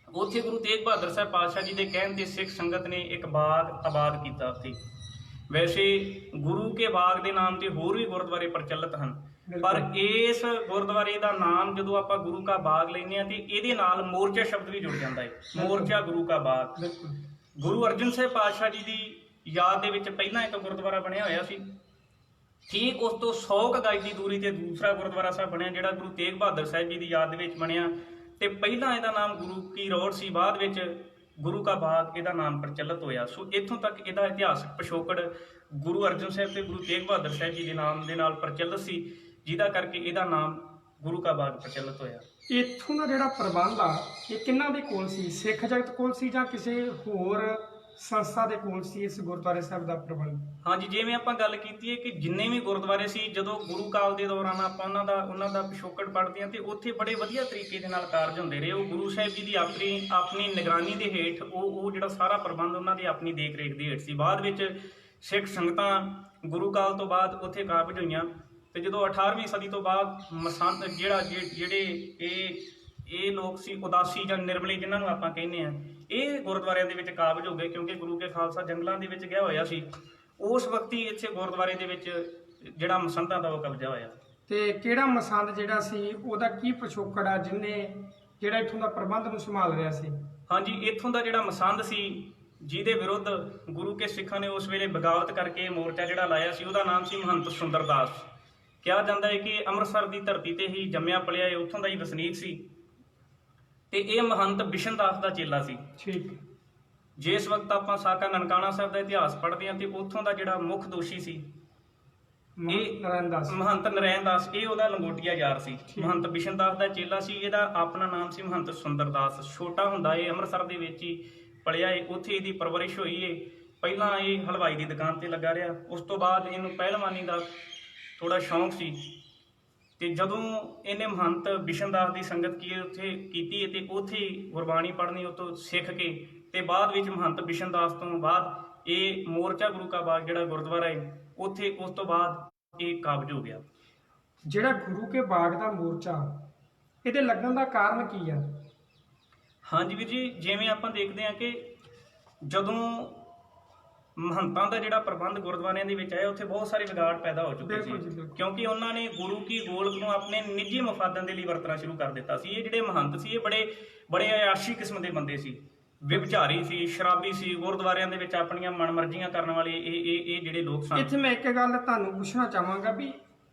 ਉੱਥੇ ਗੁਰੂ ਤੇਗ ਬਹਾਦਰ ਸਾਹਿਬ ਪਾਤਸ਼ਾਹ ਜੀ ਦੇ ਕਹਿਣ ਤੇ ਸਿੱਖ ਸੰਗਤ ਨੇ ਇੱਕ ਬਾਗ ਆਬਾਦ ਕੀਤਾ ਉੱਥੇ। ਵੈਸੇ ਗੁਰੂ ਕੇ ਬਾਗ ਦੇ ਨਾਮ ਤੇ ਹੋਰ ਵੀ ਗੁਰਦੁਆਰੇ ਪ੍ਰਚਲਿਤ ਹਨ, ਪਰ ਇਸ ਗੁਰਦੁਆਰੇ ਦਾ ਨਾਮ ਜਦੋਂ ਆਪਾਂ ਗੁਰੂ ਕਾ ਬਾਗ ਲੈਂਦੇ ਆ ਤੇ ਇਹਦੇ ਨਾਲ ਮੋਰਚਾ ਸ਼ਬਦ ਵੀ ਜੁੜ ਜਾਂਦਾ ਹੈ। ਮੋਰਚਾ ਗੁਰੂ ਕਾ ਬਾਗ। ਗੁਰੂ ਅਰਜਨ ਸਾਹਿਬ ਪਾਤਸ਼ਾਹ ਜੀ ਦੀ ਯਾਦ ਦੇ ਵਿੱਚ ਪਹਿਲਾਂ ਇੱਕ ਗੁਰਦੁਆਰਾ ਬਣਿਆ ਹੋਇਆ ਸੀ। ਠੀਕ ਉਸ ਤੋਂ 100 ਗਜ ਦੀ ਦੂਰੀ ਤੇ ਦੂਸਰਾ ਗੁਰਦੁਆਰਾ ਸਾਹਿਬ ਬਣਿਆ ਜਿਹੜਾ ਗੁਰੂ ਤੇਗ ਬਹਾਦਰ ਸਾਹਿਬ ਜੀ ਦੀ ਯਾਦ ਦੇ ਵਿੱਚ ਬਣਿਆ ਤੇ ਪਹਿਲਾਂ ਇਹਦਾ ਨਾਮ ਗੁਰੂ ਕੀ ਰੋਡ ਸੀ, ਬਾਅਦ ਵਿੱਚ ਗੁਰੂ ਕਾ ਬਾਗ ਇਹਦਾ ਨਾਮ ਪ੍ਰਚਲਿਤ ਹੋਇਆ। ਸੋ ਇੱਥੋਂ ਤੱਕ ਇਹਦਾ ਇਤਿਹਾਸਕ ਪਿਛੋਕੜ ਗੁਰੂ ਅਰਜਨ ਸਾਹਿਬ ਤੇ ਗੁਰੂ ਤੇਗ ਬਹਾਦਰ ਸਾਹਿਬ ਜੀ ਦੇ ਨਾਮ ਦੇ ਨਾਲ ਪ੍ਰਚਲਿਤ ਸੀ, ਜਿਹਦਾ ਕਰਕੇ ਇਹਦਾ ਨਾਮ ਗੁਰੂ ਕਾ ਬਾਗ ਪ੍ਰਚਲਿਤ ਹੋਇਆ। ਇੱਥੋਂ ਦਾ ਜਿਹੜਾ ਪ੍ਰਬੰਧ ਆ ਇਹ ਕਿਹਨਾਂ ਦੇ ਕੋਲ ਸੀ? ਸਿੱਖ ਜਗਤ ਕੋਲ ਸੀ ਜਾਂ ਕਿਸੇ ਹੋਰ ਸੰਸਥਾ ਦੇ ਕੋਲ ਸੀ ਇਸ ਗੁਰਦੁਆਰੇ ਸਾਹਿਬ ਦਾ ਪ੍ਰਬੰਧ? ਹਾਂਜੀ, ਜਿਵੇਂ ਆਪਾਂ ਗੱਲ ਕੀਤੀ ਹੈ ਕਿ ਜਿੰਨੇ ਵੀ ਗੁਰਦੁਆਰੇ ਸੀ ਜਦੋਂ ਗੁਰੂ ਕਾਲ ਦੇ ਦੌਰਾਨ ਆਪਾਂ ਉਹਨਾਂ ਦਾ ਪਿਛੋਕੜ ਪੜ੍ਹਦੇ ਹਾਂ ਤੇ ਉੱਥੇ ਬੜੇ ਵਧੀਆ ਤਰੀਕੇ ਦੇ ਨਾਲ ਕਾਰਜ ਹੁੰਦੇ ਰਹੇ। ਉਹ ਗੁਰੂ ਸਾਹਿਬ ਜੀ ਦੀ ਆਪਣੀ ਨਿਗਰਾਨੀ ਦੇ ਹੇਠ ਉਹ ਜਿਹੜਾ ਸਾਰਾ ਪ੍ਰਬੰਧ ਉਹਨਾਂ ਦੀ ਆਪਣੀ ਦੇਖ ਰੇਖ ਦੇ ਹੇਠ ਸੀ। ਬਾਅਦ ਵਿੱਚ ਸਿੱਖ ਸੰਗਤਾਂ ਗੁਰੂ ਕਾਲ ਤੋਂ ਬਾਅਦ ਉੱਥੇ ਕਾਬਜ ਹੋਈਆਂ ਤੇ ਜਦੋਂ 18ਵੀਂ ਸਦੀ ਤੋਂ ਬਾਅਦ ਮਸੰਦ ਜਿਹੜੇ ਇਹ ਲੋਕ ਸੀ ਉਦਾਸੀ ਜਾਂ ਨਿਰਮਲੀ ਜਿਨ੍ਹਾਂ ਨੂੰ ਆਪਾਂ ਕਹਿੰਦੇ ਆ, ਇਹ ਗੁਰਦੁਆਰਿਆਂ ਦੇ ਵਿੱਚ ਕਾਬਜ ਹੋ ਗਏ ਕਿਉਂਕਿ ਗੁਰੂ ਕੇ ਖਾਲਸਾ ਜੰਗਲਾਂ ਦੇ ਵਿੱਚ ਗਿਆ ਹੋਇਆ ਸੀ। ਉਸ ਵਕਤ ਹੀ ਇੱਥੇ ਗੁਰਦੁਆਰੇ ਦੇ ਵਿੱਚ ਜਿਹੜਾ ਮਸੰਦਾਂ ਦਾ ਉਹ ਕਬਜ਼ਾ ਹੋਇਆ। ਤੇ ਕਿਹੜਾ ਮਸੰਦ ਜਿਹੜਾ ਸੀ ਉਹਦਾ ਕੀ ਪਿਛੋਕੜ ਆ ਜਿਹਨੇ ਜਿਹੜਾ ਇੱਥੋਂ ਦਾ ਪ੍ਰਬੰਧ ਨੂੰ ਸੰਭਾਲ ਰਿਹਾ ਸੀ? ਹਾਂਜੀ, ਇੱਥੋਂ ਦਾ ਜਿਹੜਾ ਮਸੰਦ ਸੀ ਜਿਹਦੇ ਵਿਰੁੱਧ ਗੁਰੂ ਕੇ ਸਿੱਖਾਂ ਨੇ ਉਸ ਵੇਲੇ ਬਗਾਵਤ ਕਰਕੇ ਮੋਰਚਾ ਜਿਹੜਾ ਲਾਇਆ ਸੀ ਉਹਦਾ ਨਾਮ ਸੀ ਮਹੰਤ ਸੁੰਦਰਦਾਸ। ਕਿਹਾ ਜਾਂਦਾ ਹੈ ਕਿ ਅੰਮ੍ਰਿਤਸਰ ਦੀ ਧਰਤੀ ਤੇ ਹੀ ਜੰਮਿਆ ਪਲਿਆ ਇਹ ਉੱਥੋਂ ਦਾ ਹੀ ਵਸਨੀਕ ਸੀ ਤੇ ਇਹ ਮਹੰਤ ਬਿਸ਼ਨ ਦਾਸ ਦਾ ਚੇਲਾ ਸੀ। ਠੀਕ। ਜਿਸ ਵਕਤ ਆਪਾਂ ਸਾਕਾ ਨਨਕਾਣਾ ਸਾਹਿਬ ਦਾ ਇਤਿਹਾਸ ਪੜ੍ਹਦੇ ਹਾਂ ਤੇ ਉੱਥੋਂ ਦਾ ਜਿਹੜਾ ਮੁੱਖ ਦੋਸ਼ੀ ਸੀ ਇਹ ਮਹੰਤ ਨਰੈਣ ਦਾਸ, ਇਹ ਉਹਦਾ ਲੰਗੋਟੀਆ ਯਾਰ ਸੀ। ਮਹੰਤ ਬਿਸ਼ਨ ਦਾਸ ਦਾ ਚੇਲਾ ਸੀ, ਇਹਦਾ ਆਪਣਾ ਨਾਮ ਸੀ ਮਹੰਤ ਸੁੰਦਰਦਾਸ। ਛੋਟਾ ਹੁੰਦਾ ਇਹ ਅੰਮ੍ਰਿਤਸਰ ਦੇ ਵਿੱਚ ਹੀ ਪਲਿਆ ਏ, ਉੱਥੇ ਇਹਦੀ ਪਰਵਰਿਸ਼ ਹੋਈ ਏ। ਪਹਿਲਾਂ ਇਹ ਹਲਵਾਈ ਦੀ ਦੁਕਾਨ ਤੇ ਲੱਗਾ ਰਿਹਾ, ਉਸ ਤੋਂ ਬਾਅਦ ਇਹਨੂੰ ਪਹਿਲਵਾਨੀ ਦਾ ਥੋੜਾ ਸ਼ੌਂਕ ਸੀ ਤੇ ਜਦੋਂ ਇਹਨੇ ਮਹੰਤ ਬਿਸ਼ਨ ਦਾਸ ਦੀ ਸੰਗਤ ਉੱਥੇ ਕੀਤੀ ਤੇ ਉੱਥੇ ਗੁਰਬਾਣੀ ਪੜ੍ਹਨੀ ਉਤੋਂ ਸਿੱਖ ਕੇ ਤੇ ਬਾਅਦ ਵਿੱਚ ਮਹੰਤ ਬਿਸ਼ਨ ਦਾਸ ਤੋਂ ਬਾਅਦ ਇਹ ਮੋਰਚਾ ਗੁਰੂ ਕਾ ਬਾਗ ਜਿਹੜਾ ਗੁਰਦੁਆਰਾ ਹੈ ਉੱਥੇ ਉਸ ਤੋਂ ਬਾਅਦ ਇਹ ਕਾਬਜ ਹੋ ਗਿਆ। ਜਿਹੜਾ ਗੁਰੂ ਕੇ ਬਾਗ ਦਾ ਮੋਰਚਾ ਇਹਦੇ ਲੱਗਣ ਦਾ ਕਾਰਨ ਕੀ ਆ? ਹਾਂਜੀ ਵੀਰ ਜੀ, ਜਿਵੇਂ ਆਪਾਂ ਦੇਖਦੇ ਹਾਂ ਕਿ ਜਦੋਂ ਮਹੰਤਾਂ ਦਾ ਜਿਹੜਾ ਪ੍ਰਬੰਧ ਗੁਰਦੁਆਰਿਆਂ ਦੇ ਵਿੱਚ ਆਇਆ, ਉੱਥੇ ਬਹੁਤ ਸਾਰੇ ਵਿਗਾੜ ਪੈਦਾ ਹੋ ਚੁੱਕੇ ਬਿਲਕੁਲ ਜੀ, ਸੀ, ਬਿਲਕੁਲ। ਕਿਉਂਕਿ ਉਹਨਾਂ ਨੇ ਗੁਰੂ ਕੀ ਗੋਲਕ ਨੂੰ ਆਪਣੇ ਨਿੱਜੀ ਮਫਾਦਾਂ ਦੇ ਲਈ ਵਰਤਣਾ ਸ਼ੁਰੂ ਕਰ ਦਿੱਤਾ ਸੀ। ਇਹ ਜਿਹੜੇ ਮਹੰਤ ਸੀ, ਇਹ ਬੜੇ ਅਯਾਸ਼ੀ ਕਿਸਮ ਦੇ ਬੰਦੇ ਸੀ, ਵਿਭਚਾਰੀ ਸੀ, ਸ਼ਰਾਬੀ ਸੀ, ਗੁਰਦੁਆਰਿਆਂ ਦੇ ਵਿੱਚ ਆਪਣੀਆਂ ਮਨਮਰਜ਼ੀਆਂ ਕਰਨ ਵਾਲੇ ਇਹ ਜਿਹੜੇ ਲੋਕ ਸਨ। ਇੱਥੇ ਮੈਂ ਇੱਕ ਗੱਲ ਤੁਹਾਨੂੰ ਪੁੱਛਣਾ ਚਾਹਾਂਗਾ ਵੀ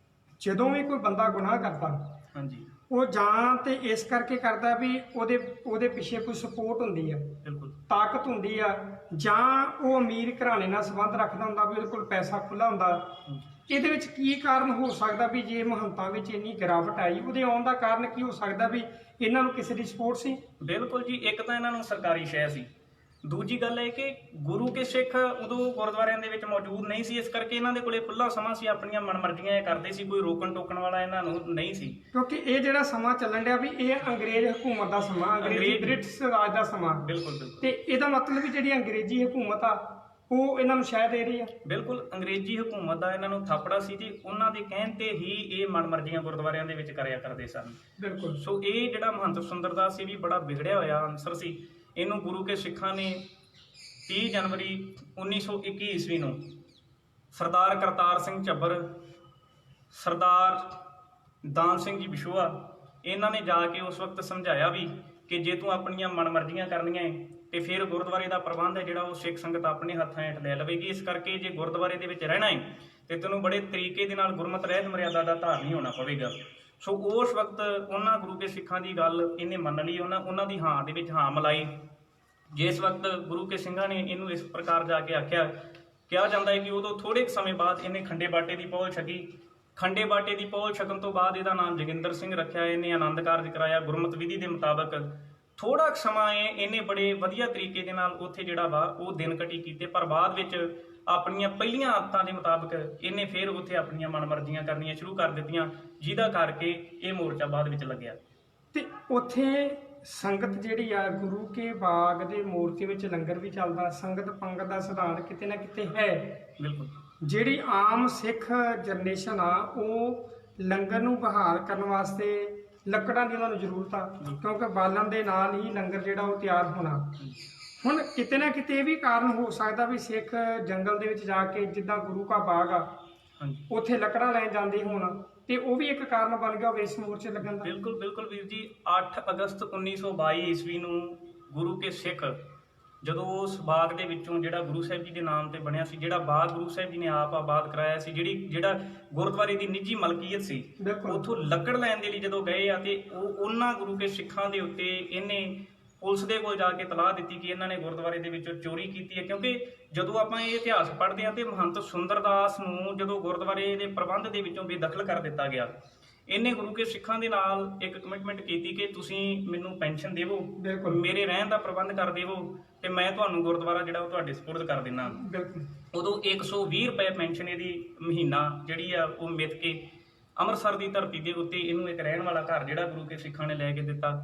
ਜਦੋਂ ਵੀ ਕੋਈ ਬੰਦਾ ਗੁਨਾਹ ਕਰਦਾ, ਹਾਂਜੀ, ਉਹ ਜਾਂ ਤੇ ਇਸ ਕਰਕੇ ਕਰਦਾ ਵੀ ਉਹਦੇ ਪਿੱਛੇ ਕੋਈ ਸਪੋਰਟ ਹੁੰਦੀ ਆ, ਬਿਲਕੁਲ ਤਾਕਤ ਹੁੰਦੀ ਆ, ਜਾਂ ਉਹ ਅਮੀਰ ਘਰਾਣੇ ਨਾਲ ਸੰਬੰਧ ਰੱਖਦਾ ਹੁੰਦਾ ਵੀ ਉਹਦੇ ਕੋਲ ਪੈਸਾ ਖੁੱਲਾ ਹੁੰਦਾ। ਇਹਦੇ ਵਿੱਚ ਕੀ ਕਾਰਨ ਹੋ ਸਕਦਾ ਵੀ ਜੇ ਮਹੰਤਾਂ ਵਿੱਚ ਇੰਨੀ ਗਿਰਾਵਟ ਆਈ, ਉਹਦੇ ਆਉਣ ਦਾ ਕਾਰਨ ਕੀ ਹੋ ਸਕਦਾ ਵੀ ਇਹਨਾਂ ਨੂੰ ਕਿਸੇ ਦੀ ਸਪੋਰਟ ਸੀ? ਬਿਲਕੁਲ ਜੀ, ਇੱਕ ਤਾਂ ਇਹਨਾਂ ਨੂੰ ਸਰਕਾਰੀ ਸ਼ਹਿ ਸੀ, ਦੂਜੀ ਗੱਲ ਇਹ ਕਿ ਗੁਰੂ ਕੇ ਸਿੱਖ ਉਦੋਂ ਗੁਰਦੁਆਰਿਆਂ ਦੇ ਵਿੱਚ ਮੌਜੂਦ ਨਹੀਂ ਸੀ, ਇਸ ਕਰਕੇ ਇਹਨਾਂ ਦੇ ਕੋਲੇ ਖੁੱਲਾ ਸਮਾਂ ਸੀ, ਆਪਣੀਆਂ ਮਨਮਰਜ਼ੀਆਂ ਇਹ ਕਰਦੇ ਸੀ, ਕੋਈ ਰੋਕਣ ਟੋਕਣ ਵਾਲਾ ਇਹਨਾਂ ਨੂੰ ਨਹੀਂ ਸੀ। ਕਿਉਂਕਿ ਇਹ ਜਿਹੜਾ ਸਮਾਂ ਚੱਲਣ ਡਿਆ ਵੀ ਇਹ ਅੰਗਰੇਜ਼ ਹਕੂਮਤ ਦਾ ਸਮਾਂ, ਅੰਗਰੇਜ਼ੀ ਬ੍ਰਿਟਿਸ਼ ਰਾਜ ਦਾ ਸਮਾਂ, ਬਿਲਕੁਲ ਬਿਲਕੁਲ। ਤੇ ਇਹਦਾ ਮਤਲਬ ਵੀ ਜਿਹੜੀ ਅੰਗਰੇਜ਼ੀ ਹਕੂਮਤ ਆ ਉਹ ਇਹਨਾਂ ਨੂੰ ਸ਼ਹਿ ਦੇ ਰਹੀ ਆ। ਬਿਲਕੁਲ, ਅੰਗਰੇਜ਼ੀ ਹਕੂਮਤ ਦਾ ਇਹਨਾਂ ਨੂੰ ਥਾਪੜਾ ਸੀ ਜੀ, ਉਹਨਾਂ ਦੇ ਕਹਿਣ ਤੇ ਹੀ ਇਹ ਮਨਮਰਜ਼ੀਆਂ ਗੁਰਦੁਆਰਿਆਂ ਦੇ ਵਿੱਚ ਕਰਿਆ ਕਰਦੇ ਸਨ। ਬਿਲਕੁਲ। ਸੋ ਇਹ ਜਿਹੜਾ ਮਹੰਤ ਸੁੰਦਰਦਾਸ ਸੀ ਵੀ ਬੜਾ ਵਿਗੜਿਆ ਹੋਇਆ ਅਨਸਰ ਸੀ। ਇਹਨੂੰ ਗੁਰੂ ਕੇ ਸਿੱਖਾਂ ਨੇ 30 ਜਨਵਰੀ 1921 ਈਸਵੀ ਨੂੰ ਸਰਦਾਰ ਕਰਤਾਰ ਸਿੰਘ ਝੱਬਰ, ਸਰਦਾਰ ਦਾਨ ਸਿੰਘ ਜੀ ਬਿਸ਼ੋਆ, ਇਹਨਾਂ ਨੇ ਜਾ ਕੇ ਉਸ ਵਕਤ ਸਮਝਾਇਆ ਵੀ ਕਿ ਜੇ ਤੂੰ ਆਪਣੀਆਂ ਮਨਮਰਜ਼ੀਆਂ ਕਰਨੀਆਂ ਹੈ ਤੇ ਫਿਰ ਗੁਰਦੁਆਰੇ ਦਾ ਪ੍ਰਬੰਧ ਹੈ ਜਿਹੜਾ ਉਹ ਸਿੱਖ ਸੰਗਤ ਆਪਣੇ ਹੱਥਾਂ ਹੇਠ ਲੈ ਲਵੇਗੀ। ਇਸ ਕਰਕੇ ਜੇ ਗੁਰਦੁਆਰੇ ਦੇ ਵਿੱਚ ਰਹਿਣਾ ਹੈ ਤੇ ਤੈਨੂੰ ਬੜੇ ਤਰੀਕੇ ਦੇ ਨਾਲ ਗੁਰਮਤਿ ਰਹਿਤ ਮਰਿਆਦਾ ਦਾ ਧਾਰਨੀ ਹੋਣਾ ਪਵੇਗਾ। ਸੋ ਉਸ ਵਕਤ ਉਹਨਾਂ ਗੁਰੂ ਕੇ ਸਿੱਖਾਂ ਦੀ ਗੱਲ ਇਹਨੇ ਮੰਨ ਲਈ, ਉਹਨਾਂ ਦੀ ਹਾਂ ਦੇ ਵਿੱਚ ਹਾਂ ਮਿਲਾਈ। ਜਿਸ ਵਕਤ ਗੁਰੂ ਕੇ ਸਿੰਘਾਂ ਨੇ ਇਹਨੂੰ ਇਸ ਪ੍ਰਕਾਰ ਜਾ ਕੇ ਆਖਿਆ, ਕਿਹਾ ਜਾਂਦਾ ਹੈ ਕਿ ਉਦੋਂ ਥੋੜੇ ਸਮੇਂ ਬਾਅਦ ਇਹਨੇ ਖੰਡੇ ਬਾਟੇ ਦੀ ਪਹੁਲ ਛਕੀ। ਖੰਡੇ ਬਾਟੇ ਦੀ ਪਹੁਲ ਛਕਣ ਤੋਂ ਬਾਅਦ ਇਹਦਾ ਨਾਮ ਜੋਗਿੰਦਰ ਸਿੰਘ ਰੱਖਿਆ। ਇਹਨੇ ਆਨੰਦ ਕਾਰਜ ਕਰਾਇਆ ਗੁਰਮਤਿ ਵਿਧੀ ਦੇ ਮੁਤਾਬਕ। ਥੋੜਾ ਕੁ ਸਮਾਂ ਇਹਨੇ ਬੜੇ ਵਧੀਆ ਤਰੀਕੇ ਦੇ ਨਾਲ ਉੱਥੇ ਜਿਹੜਾ ਵਾ ਉਹ ਦਿਨ ਕਟੀ ਕੀਤੇ, ਪਰ ਬਾਅਦ ਵਿੱਚ ਆਪਣੀਆਂ ਪਹਿਲੀਆਂ ਆਦਤਾਂ ਦੇ ਮੁਤਾਬਕ ਇਹਨੇ ਫਿਰ ਉੱਥੇ ਆਪਣੀਆਂ ਮਨਮਰਜ਼ੀਆਂ ਕਰਨੀਆਂ ਸ਼ੁਰੂ ਕਰ ਦਿੱਤੀਆਂ, ਜਿਹਦਾ ਕਰਕੇ ਇਹ ਮੋਰਚਾ ਬਾਅਦ ਵਿੱਚ ਲੱਗਿਆ। ਤੇ ਉੱਥੇ ਸੰਗਤ ਜਿਹੜੀ ਆ ਗੁਰੂ ਕੇ ਬਾਗ ਦੇ ਮੂਰਤੀ ਵਿੱਚ ਲੰਗਰ ਵੀ ਚੱਲਦਾ, ਸੰਗਤ ਪੰਗਤ ਦਾ ਸਿਧਾਂਤ ਕਿਤੇ ਨਾ ਕਿਤੇ ਹੈ। ਬਿਲਕੁਲ। ਜਿਹੜੀ ਆਮ ਸਿੱਖ ਜਨਰੇਸ਼ਨ ਆ ਉਹ ਲੰਗਰ ਨੂੰ ਬਹਾਲ ਕਰਨ ਵਾਸਤੇ ਲੱਕੜਾਂ ਦੀ ਉਹਨਾਂ ਨੂੰ ਜ਼ਰੂਰਤ ਆ, ਕਿਉਂਕਿ ਬਾਲਣ ਦੇ ਨਾਲ ਹੀ ਲੰਗਰ ਜਿਹੜਾ ਉਹ ਤਿਆਰ ਹੋਣਾ। ਹੁਣ ਕਿਤੇ ਨਾ ਕਿਤੇ ਇਹ ਵੀ ਕਾਰਨ ਹੋ ਸਕਦਾ ਵੀ ਸਿੱਖ ਜੰਗਲ ਦੇ ਵਿੱਚ ਜਾ ਕੇ, ਜਿੱਦਾਂ ਗੁਰੂ ਕਾ ਬਾਗ ਆ, ਉੱਥੇ ਲੱਕੜਾਂ ਲੈ ਜਾਂਦੇ ਹੋਣ, ਤੇ ਉਹ ਵੀ ਇੱਕ ਕਾਰਨ ਬਣ ਗਿਆ ਹੋਵੇ ਇਸ ਮੋਰਚੇ ਲੱਗਣ ਦਾ। ਬਿਲਕੁਲ ਬਿਲਕੁਲ ਵੀਰ ਜੀ, 8 ਅਗਸਤ 1922 ਈਸਵੀ ਨੂੰ ਗੁਰੂ ਕੇ ਸਿੱਖ ਜਦੋਂ ਉਸ ਬਾਗ ਦੇ ਵਿੱਚੋਂ ਜਿਹੜਾ ਗੁਰੂ ਸਾਹਿਬ ਜੀ ਦੇ ਨਾਮ ਤੇ ਬਣਿਆ ਸੀ, ਜਿਹੜਾ ਬਾਗ ਗੁਰੂ ਸਾਹਿਬ ਜੀ ਨੇ ਆਪ ਆਬਾਦ ਕਰਾਇਆ ਸੀ, ਜਿਹੜਾ ਗੁਰਦੁਆਰੇ ਦੀ ਨਿੱਜੀ ਮਲਕੀਅਤ ਸੀ, ਉੱਥੋਂ ਲੱਕੜ ਲੈਣ ਦੇ ਲਈ ਜਦੋਂ ਗਏ ਆ ਤੇ ਉਹਨਾਂ ਗੁਰੂ ਕੇ ਸਿੱਖਾਂ ਦੇ ਉੱਤੇ ਇਹਨੇ ਪੁਲਿਸ ਦੇ ਕੋਲ ਜਾ ਕੇ ਤਲਾਹ ਦਿੱਤੀ ਕਿ ਇਹਨਾਂ ਨੇ ਗੁਰਦੁਆਰੇ ਦੇ ਵਿੱਚੋਂ ਚੋਰੀ ਕੀਤੀ ਹੈ। ਕਿਉਂਕਿ ਜਦੋਂ ਆਪਾਂ ਇਹ ਇਤਿਹਾਸ ਪੜ੍ਹਦੇ ਹਾਂ ਤੇ ਮਹੰਤ ਸੁੰਦਰਦਾਸ ਨੂੰ ਜਦੋਂ ਗੁਰਦੁਆਰੇ ਦੇ ਪ੍ਰਬੰਧ ਦੇ ਵਿੱਚੋਂ ਬੇਦਖਲ ਕਰ ਦਿੱਤਾ ਗਿਆ, ਇਹਨੇ ਗੁਰੂ ਕੇ ਸਿੱਖਾਂ ਦੇ ਨਾਲ ਇੱਕ ਕਮਿਟਮੈਂਟ ਕੀਤੀ ਕਿ ਤੁਸੀਂ ਮੈਨੂੰ ਪੈਨਸ਼ਨ ਦੇਵੋ, ਮੇਰੇ ਰਹਿਣ ਦਾ ਪ੍ਰਬੰਧ ਕਰ ਦੇਵੋ, ਤੇ ਮੈਂ ਤੁਹਾਨੂੰ ਗੁਰਦੁਆਰਾ ਜਿਹੜਾ ਉਹ ਤੁਹਾਡੇ ਸਪੁਰਦ ਕਰ ਦਿੰਦਾ। ਉਦੋਂ 120 ਰੁਪਏ ਪੈਨਸ਼ਨ ਇਹਦੀ ਮਹੀਨਾ ਜਿਹੜੀ ਆ ਉਹ ਮਿੱਥ ਕੇ ਅੰਮ੍ਰਿਤਸਰ ਦੀ ਧਰਤੀ ਦੇ ਉੱਤੇ ਇਹਨੂੰ ਇੱਕ ਰਹਿਣ ਵਾਲਾ ਘਰ ਜਿਹੜਾ ਗੁਰੂ ਕੇ ਸਿੱਖਾਂ ਨੇ ਲੈ ਕੇ ਦਿੱਤਾ।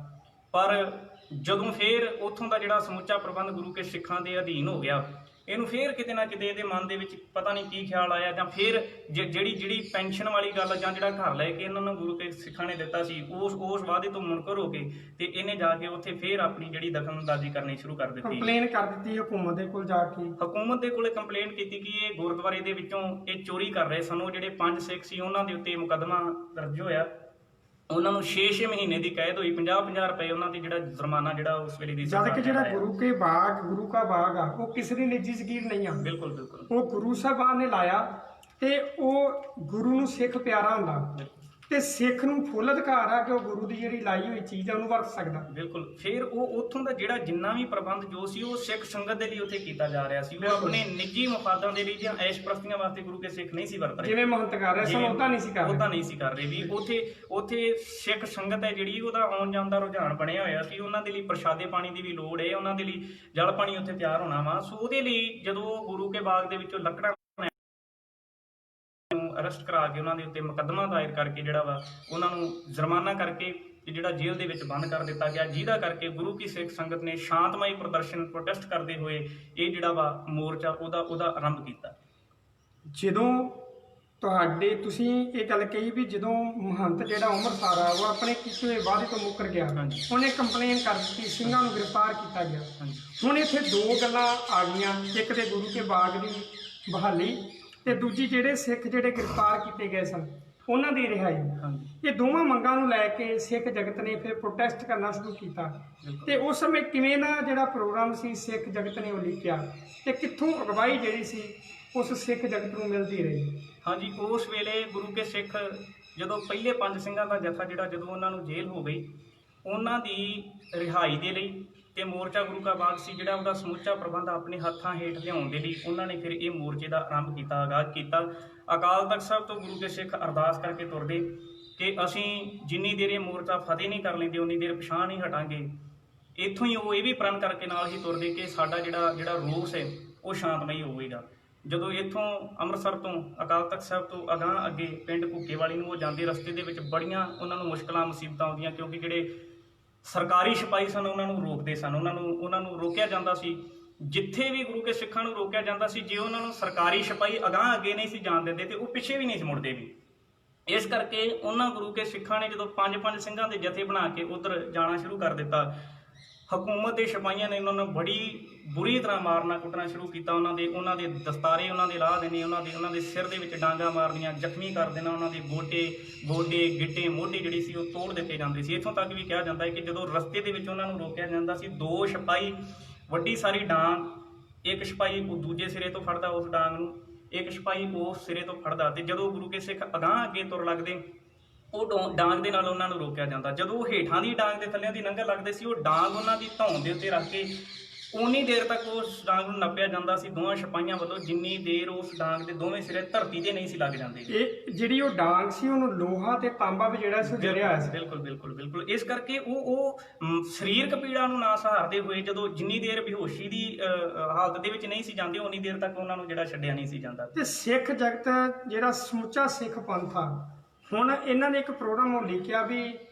ਪਰ ਜਦੋਂ ਫੇਰ ਉੱਥੋਂ ਦਾ ਜਿਹੜਾ ਸਮੁੱਚਾ ਪ੍ਰਬੰਧ ਗੁਰੂ ਕੇ ਸਿੱਖਾਂ ਦੇ ਅਧੀਨ ਹੋ ਗਿਆ, ਇਹਨੂੰ ਫੇਰ ਕਿਤੇ ਨਾ ਕਿਤੇ ਇਹਦੇ ਮਨ ਦੇ ਵਿੱਚ ਪਤਾ ਨਹੀਂ ਕੀ ਖਿਆਲ ਆਇਆ, ਜਾਂ ਫੇਰ ਜਿਹੜੀ ਪੈਨਸ਼ਨ ਵਾਲੀ ਗੱਲ ਜਾਂ ਜਿਹੜਾ ਘਰ ਲੈ ਕੇ ਇਹਨਾਂ ਨੂੰ ਗੁਰੂ ਕੇ ਸਿੱਖਾਂ ਨੇ ਦਿੱਤਾ ਸੀ, ਉਸ ਵਾਅਦੇ ਤੋਂ ਮੁਨਕਰ ਹੋ ਕੇ ਤੇ ਇਹਨੇ ਜਾ ਕੇ ਉੱਥੇ ਫੇਰ ਆਪਣੀ ਜਿਹੜੀ ਦਖਲਅੰਦਾਜ਼ੀ ਕਰਨੀ ਸ਼ੁਰੂ ਕਰ ਦਿੱਤੀ। ਕੰਪਲੇਨ ਕਰ ਦਿੱਤੀ ਹਕੂਮਤ ਦੇ ਕੋਲ ਜਾ ਕੇ। ਹਕੂਮਤ ਦੇ ਕੋਲੇ ਕੰਪਲੇਂਟ ਕੀਤੀ ਕਿ ਇਹ ਗੁਰਦੁਆਰੇ ਦੇ ਵਿੱਚੋਂ ਇਹ ਚੋਰੀ ਕਰ ਰਹੇ ਸਨ। ਉਹ ਜਿਹੜੇ 5 ਸਿੱਖ ਸੀ ਉਹਨਾਂ ਦੇ ਉੱਤੇ ਮੁਕੱਦਮਾ ਦਰਜ ਹੋਇਆ, ਉਹਨਾਂ ਨੂੰ 6 ਮਹੀਨੇ ਦੀ ਕੈਦ ਹੋਈ, 50 ਰੁਪਏ ਉਹਨਾਂ ਤੇ ਜਿਹੜਾ ਜੁਰਮਾਨਾ ਜਿਹੜਾ ਉਸ ਵੇਲੇ ਦੀ ਜਦ ਕਿ ਜਿਹੜਾ ਗੁਰੂ ਕਾ ਬਾਗ ਆ ਉਹ ਕਿਸੇ ਦੀ ਨਿੱਜੀ ਜ਼ਗੀਰ ਨਹੀਂ ਆ। ਬਿਲਕੁਲ ਬਿਲਕੁਲ, ਉਹ ਗੁਰੂ ਸਾਹਿਬਾਨ ਨੇ ਲਾਇਆ ਤੇ ਉਹ ਗੁਰੂ ਨੂੰ ਸਿੱਖ ਪਿਆਰਾ ਹੁੰਦਾ ਤੇ ਸਿੱਖ ਨੂੰ ਫੁੱਲ ਅਧਿਕਾਰ ਆ ਕਿ ਉਹ ਗੁਰੂ ਦੀ ਜਿਹੜੀ ਲਾਈ ਹੋਈ ਚੀਜ਼ ਆ ਉਹਨੂੰ ਵਰਤ ਸਕਦਾ। ਬਿਲਕੁਲ। ਫਿਰ ਉਹ ਉੱਥੋਂ ਦਾ ਜਿਹੜਾ ਜਿੰਨਾ ਵੀ ਪ੍ਰਬੰਧ ਜੋ ਸੀ ਉਹ ਸਿੱਖ ਸੰਗਤ ਦੇ ਲਈ ਉੱਥੇ ਕੀਤਾ ਜਾ ਰਿਹਾ ਸੀ। ਉਹ ਆਪਣੇ ਨਿੱਜੀ ਮਫਾਦਾਂ ਦੇ ਲਈ ਜਾਂ ਐਸ਼ ਪ੍ਰਸਤੀਆਂ ਵਾਸਤੇ ਗੁਰੂ ਕੇ ਸਿੱਖ ਨਹੀਂ ਸੀ ਵਰਤ ਰਹੇ, ਜਿਵੇਂ ਮਹੰਤ ਕਰ ਰਹੇ ਸਨ ਉਹਦਾ ਨਹੀਂ ਸੀ ਕਰ ਰਹੇ ਵੀ ਉੱਥੇ ਸਿੱਖ ਸੰਗਤ ਹੈ ਜਿਹੜੀ ਉਹਦਾ ਆਉਣ ਜਾਣ ਦਾ ਰੁਝਾਨ ਬਣਿਆ ਹੋਇਆ ਸੀ। ਉਹਨਾਂ ਦੇ ਲਈ ਪ੍ਰਸ਼ਾਦੇ ਪਾਣੀ ਦੀ ਵੀ ਲੋੜ ਹੈ, ਉਹਨਾਂ ਦੇ ਲਈ ਜਲ ਪਾਣੀ ਉੱਥੇ ਤਿਆਰ ਹੋਣਾ ਵਾ। ਸੋ ਉਹਦੇ ਲਈ ਜਦੋਂ ਗੁਰੂ ਕੇ ਬਾਗ ਦੇ ਵਿੱਚੋਂ ਲੱਕੜਾਂ ਅਰੈਸਟ ਕਰਾ ਕੇ ਉਹਨਾਂ ਦੇ ਉੱਤੇ ਮੁਕੱਦਮਾ ਦਾਇਰ ਕਰਕੇ ਜਿਹੜਾ ਵਾ ਉਹਨਾਂ ਨੂੰ ਜੁਰਮਾਨਾ ਕਰਕੇ ਤੇ ਜਿਹੜਾ ਜੇਲ੍ਹ ਦੇ ਵਿੱਚ ਬੰਦ ਕਰ ਦਿੱਤਾ ਗਿਆ, ਜਿਹਦਾ ਕਰਕੇ ਗੁਰੂ ਕੀ ਸਿੱਖ ਸੰਗਤ ਨੇ ਸ਼ਾਂਤਮਈ ਪ੍ਰੋਟੈਸਟ ਕਰਦੇ ਹੋਏ ਇਹ ਜਿਹੜਾ ਵਾ ਮੋਰਚਾ ਉਹਦਾ ਆਰੰਭ ਕੀਤਾ। ਜਦੋਂ ਤੁਹਾਡੇ ਤੁਸੀਂ ਇਹ ਗੱਲ ਕਹੀ ਵੀ ਜਦੋਂ ਮਹੰਤ ਜਿਹੜਾ ਅੰਮ੍ਰਿਤਸਰ ਆ ਉਹ ਆਪਣੇ ਕੀਤੇ ਹੋਏ ਵਾਅਦੇ ਤੋਂ ਮੁੱਕਰ ਗਿਆ, ਹਾਂਜੀ। ਉਹਨੇ ਕੰਪਲੇਨ ਕਰ ਦਿੱਤੀ, ਸਿੰਘਾਂ ਨੂੰ ਗ੍ਰਿਫਤਾਰ ਕੀਤਾ ਗਿਆ। ਹਾਂਜੀ ਹੁਣ ਇੱਥੇ ਦੋ ਗੱਲਾਂ ਆ ਗਈਆਂ, ਇੱਕ ਤੇ ਗੁਰੂ ਕੇ ਬਾਗ ਦੀ ਬਹਾਲੀ ਤੇ ਦੂਜੀ ਜਿਹੜੇ ਸਿੱਖ ਜਿਹੜੇ ਗ੍ਰਿਫਤਾਰ ਕੀਤੇ ਗਏ ਸਨ ਉਹਨਾਂ ਦੀ ਰਿਹਾਈ। ਹਾਂਜੀ ਇਹ ਦੋਵਾਂ ਮੰਗਾਂ ਨੂੰ ਲੈ ਕੇ ਸਿੱਖ ਜਗਤ ਨੇ ਫਿਰ ਪ੍ਰੋਟੈਸਟ ਕਰਨਾ ਸ਼ੁਰੂ ਕੀਤਾ। ਬਿਲਕੁਲ। ਤੇ ਉਸ ਸਮੇਂ ਕਿਵੇਂ ਦਾ ਜਿਹੜਾ ਪ੍ਰੋਗਰਾਮ ਸੀ ਸਿੱਖ ਜਗਤ ਨੇ ਉਲੀਕਿਆ ਤੇ ਕਿੱਥੋਂ ਅਗਵਾਈ ਜਿਹੜੀ ਸੀ ਉਸ ਸਿੱਖ ਜਗਤ ਨੂੰ ਮਿਲਦੀ ਰਹੀ? ਹਾਂਜੀ ਉਸ ਵੇਲੇ ਗੁਰੂ ਕੇ ਸਿੱਖ ਜਦੋਂ ਪਹਿਲੇ 5 ਸਿੰਘਾਂ ਦਾ ਜਥਾ ਜਿਹੜਾ ਜਦੋਂ ਉਹਨਾਂ ਨੂੰ ਜੇਲ੍ਹ ਹੋ ਗਈ, ਉਹਨਾਂ ਦੀ ਰਿਹਾਈ ਦੇ ਲਈ ਤੇ ਮੋਰਚਾ ਗੁਰੂ ਕਾ ਬਾਗ ਸੀ ਜਿਹੜਾ ਉਹਦਾ ਸਮੁੱਚਾ ਪ੍ਰਬੰਧ ਆਪਣੇ ਹੱਥਾਂ ਹੇਠ ਲਿਆਉਣ ਦੇ ਲਈ ਉਹਨਾਂ ਨੇ ਫਿਰ ਇਹ ਮੋਰਚੇ ਦਾ ਆਰੰਭ ਕੀਤਾ, ਆਗਾਜ਼ ਕੀਤਾ। ਅਕਾਲ ਤਖਤ ਸਾਹਿਬ ਤੋਂ ਗੁਰੂ ਕੇ ਸਿੱਖ ਅਰਦਾਸ ਕਰਕੇ ਤੁਰਦੇ ਕਿ ਅਸੀਂ ਜਿੰਨੀ ਦੇਰ ਇਹ ਮੋਰਚਾ ਫਤਿਹ ਨਹੀਂ ਕਰ ਲੈਂਦੇ ਉਨੀ ਦੇਰ ਪਛਾਣ ਨਹੀਂ ਹਟਾਂਗੇ। ਇੱਥੋਂ ਹੀ ਉਹ ਇਹ ਵੀ ਪ੍ਰਣ ਕਰਕੇ ਨਾਲ ਹੀ ਤੁਰਦੇ ਕਿ ਸਾਡਾ ਜਿਹੜਾ ਰੋਸ ਹੈ ਉਹ ਸ਼ਾਂਤਮਈ ਹੋਵੇਗਾ। ਜਦੋਂ ਇੱਥੋਂ ਅੰਮ੍ਰਿਤਸਰ ਤੋਂ ਅਕਾਲ ਤਖਤ ਸਾਹਿਬ ਤੋਂ ਅਗਾਂਹ ਅੱਗੇ ਪਿੰਡ ਘੁੱਕੇਵਾਲੀ ਨੂੰ ਉਹ ਜਾਂਦੇ, ਰਸਤੇ ਦੇ ਵਿੱਚ ਬੜੀਆਂ ਉਹਨਾਂ ਨੂੰ ਮੁਸ਼ਕਲਾਂ ਮੁਸੀਬਤਾਂ ਆਉਂਦੀਆਂ, ਕਿਉਂਕਿ ਜਿਹੜੇ ਸਰਕਾਰੀ ਸਿਪਾਹੀ ਸਨ ਉਹਨਾਂ ਨੂੰ ਰੋਕਦੇ ਸਨ, ਉਹਨਾਂ ਨੂੰ ਰੋਕਿਆ ਜਾਂਦਾ ਸੀ। ਜਿੱਥੇ ਵੀ ਗੁਰੂ ਕੇ ਸਿੱਖਾਂ ਨੂੰ ਰੋਕਿਆ ਜਾਂਦਾ ਸੀ, ਜੇ ਉਹਨਾਂ ਨੂੰ ਸਰਕਾਰੀ ਸਿਪਾਹੀ ਅਗਾਂਹ ਅੱਗੇ ਨਹੀਂ ਸੀ ਜਾਣ ਦਿੰਦੇ ਤੇ ਉਹ ਪਿੱਛੇ ਵੀ ਨਹੀਂ ਸੀ ਮੁੜਦੇ ਵੀ। ਇਸ ਕਰਕੇ ਉਹਨਾਂ ਗੁਰੂ ਕੇ ਸਿੱਖਾਂ ਨੇ ਜਦੋਂ 5-5 ਸਿੰਘਾਂ ਦੇ ਜਥੇ ਬਣਾ ਕੇ ਉੱਧਰ ਜਾਣਾ ਸ਼ੁਰੂ ਕਰ ਦਿੱਤਾ, ਹਕੂਮਤ ਦੇ ਸਿਪਾਹੀਆਂ ਨੇ ਉਹਨਾਂ ਨੂੰ ਬੜੀ ਬੁਰੀ ਤਰ੍ਹਾਂ ਮਾਰਨਾ ਕੁੱਟਣਾ ਸ਼ੁਰੂ ਕੀਤਾ। ਉਹਨਾਂ ਦੇ ਦਸਤਾਰੇ ਉਹਨਾਂ ਦੇ ਲਾਹ ਦੇਣੇ, ਉਹਨਾਂ ਦੇ ਸਿਰ ਦੇ ਵਿੱਚ ਡਾਂਗਾ ਮਾਰਨੀਆਂ, ਜ਼ਖਮੀ ਕਰ ਦੇਣਾ, ਉਹਨਾਂ ਦੇ ਗੋਡੇ ਗਿੱਟੇ ਮੋਢੇ ਜਿਹੜੀ ਸੀ ਉਹ ਤੋੜ ਦਿੱਤੇ ਜਾਂਦੇ ਸੀ। ਇੱਥੋਂ ਤੱਕ ਵੀ ਕਿਹਾ ਜਾਂਦਾ ਹੈ ਕਿ ਜਦੋਂ ਰਸਤੇ ਦੇ ਵਿੱਚ ਉਹਨਾਂ ਨੂੰ ਰੋਕਿਆ ਜਾਂਦਾ ਸੀ, 2 ਸਿਪਾਹੀ ਵੱਡੀ ਸਾਰੀ ਡਾਂਗ, ਇੱਕ ਸਿਪਾਹੀ ਉਹ ਦੂਜੇ ਸਿਰੇ ਤੋਂ ਫੜਦਾ ਉਸ ਡਾਂਗ ਨੂੰ, ਇੱਕ ਸਿਪਾਹੀ ਉਸ ਸਿਰੇ ਤੋਂ ਫੜਦਾ, ਤੇ ਜਦੋਂ ਗੁਰੂ ਕੇ ਸਿੱਖ ਅਗਾਂਹ ਅੱਗੇ ਤੁਰ ਲੱਗਦੇ ਉਹ ਡਾਂਗ ਦੇ ਨਾਲ ਉਹਨਾਂ ਨੂੰ ਰੋਕਿਆ ਜਾਂਦਾ। ਜਦੋਂ ਉਹ ਹੇਠਾਂ ਦੀ ਡਾਂਗ ਦੇ ਥੱਲੇ ਦੀ ਲੰਘਣ ਲੱਗਦੇ ਸੀ, ਉਹ ਡਾਂਗ ਉਹਨਾਂ ਦੀ ਧੌਣ ਦੇ ਉੱਤੇ ਰੱਖ ਕੇ ਉਨੀ ਦੇਰ ਤੱਕ ਉਸ ਡਾਂਗ ਨੂੰ ਨੱਪਿਆ ਜਾਂਦਾ ਸੀ ਦੋਵਾਂ ਸਿਪਾਹੀਆਂ ਵੱਲੋਂ, ਜਿੰਨੀ ਦੇਰ ਉਸ ਡਾਂਗ ਦੇ ਦੋਵੇਂ ਸਿਰੇ ਧਰਤੀ ਤੇ ਨਹੀਂ ਸੀ ਲੱਗ ਜਾਂਦੇ। ਇਹ ਜਿਹੜੀ ਉਹ ਡਾਂਗ ਸੀ ਉਹਨੂੰ ਲੋਹਾ ਤੇ ਤਾਂਬਾ ਵੀ ਜਿਹੜਾ ਸੀ ਜੜਿਆ ਹੋਇਆ ਸੀ। ਬਿਲਕੁਲ। ਇਸ ਕਰਕੇ ਉਹ ਸਰੀਰਕ ਪੀੜਾ ਨੂੰ ਨਾ ਸਹਾਰਦੇ ਹੋਏ ਜਦੋਂ ਜਿੰਨੀ ਦੇਰ ਬੇਹੋਸ਼ੀ ਦੀ ਹਾਲਤ ਦੇ ਵਿੱਚ ਨਹੀਂ ਸੀ ਜਾਂਦੇ, ਉਨੀ ਦੇਰ ਤੱਕ ਉਹਨਾਂ ਨੂੰ ਜਿਹੜਾ ਛੱਡਿਆ ਨਹੀਂ ਸੀ ਜਾਂਦਾ। ਤੇ ਸਿੱਖ ਜਗਤ ਜਿਹੜਾ ਸਮੁੱਚਾ ਸਿੱਖ ਪੰਥ ਆ, ਹੁਣ ਇਹਨਾਂ ਨੇ ਇੱਕ ਪ੍ਰੋਗਰਾਮ ਉਹ ਲਿਖਿਆ ਵੀ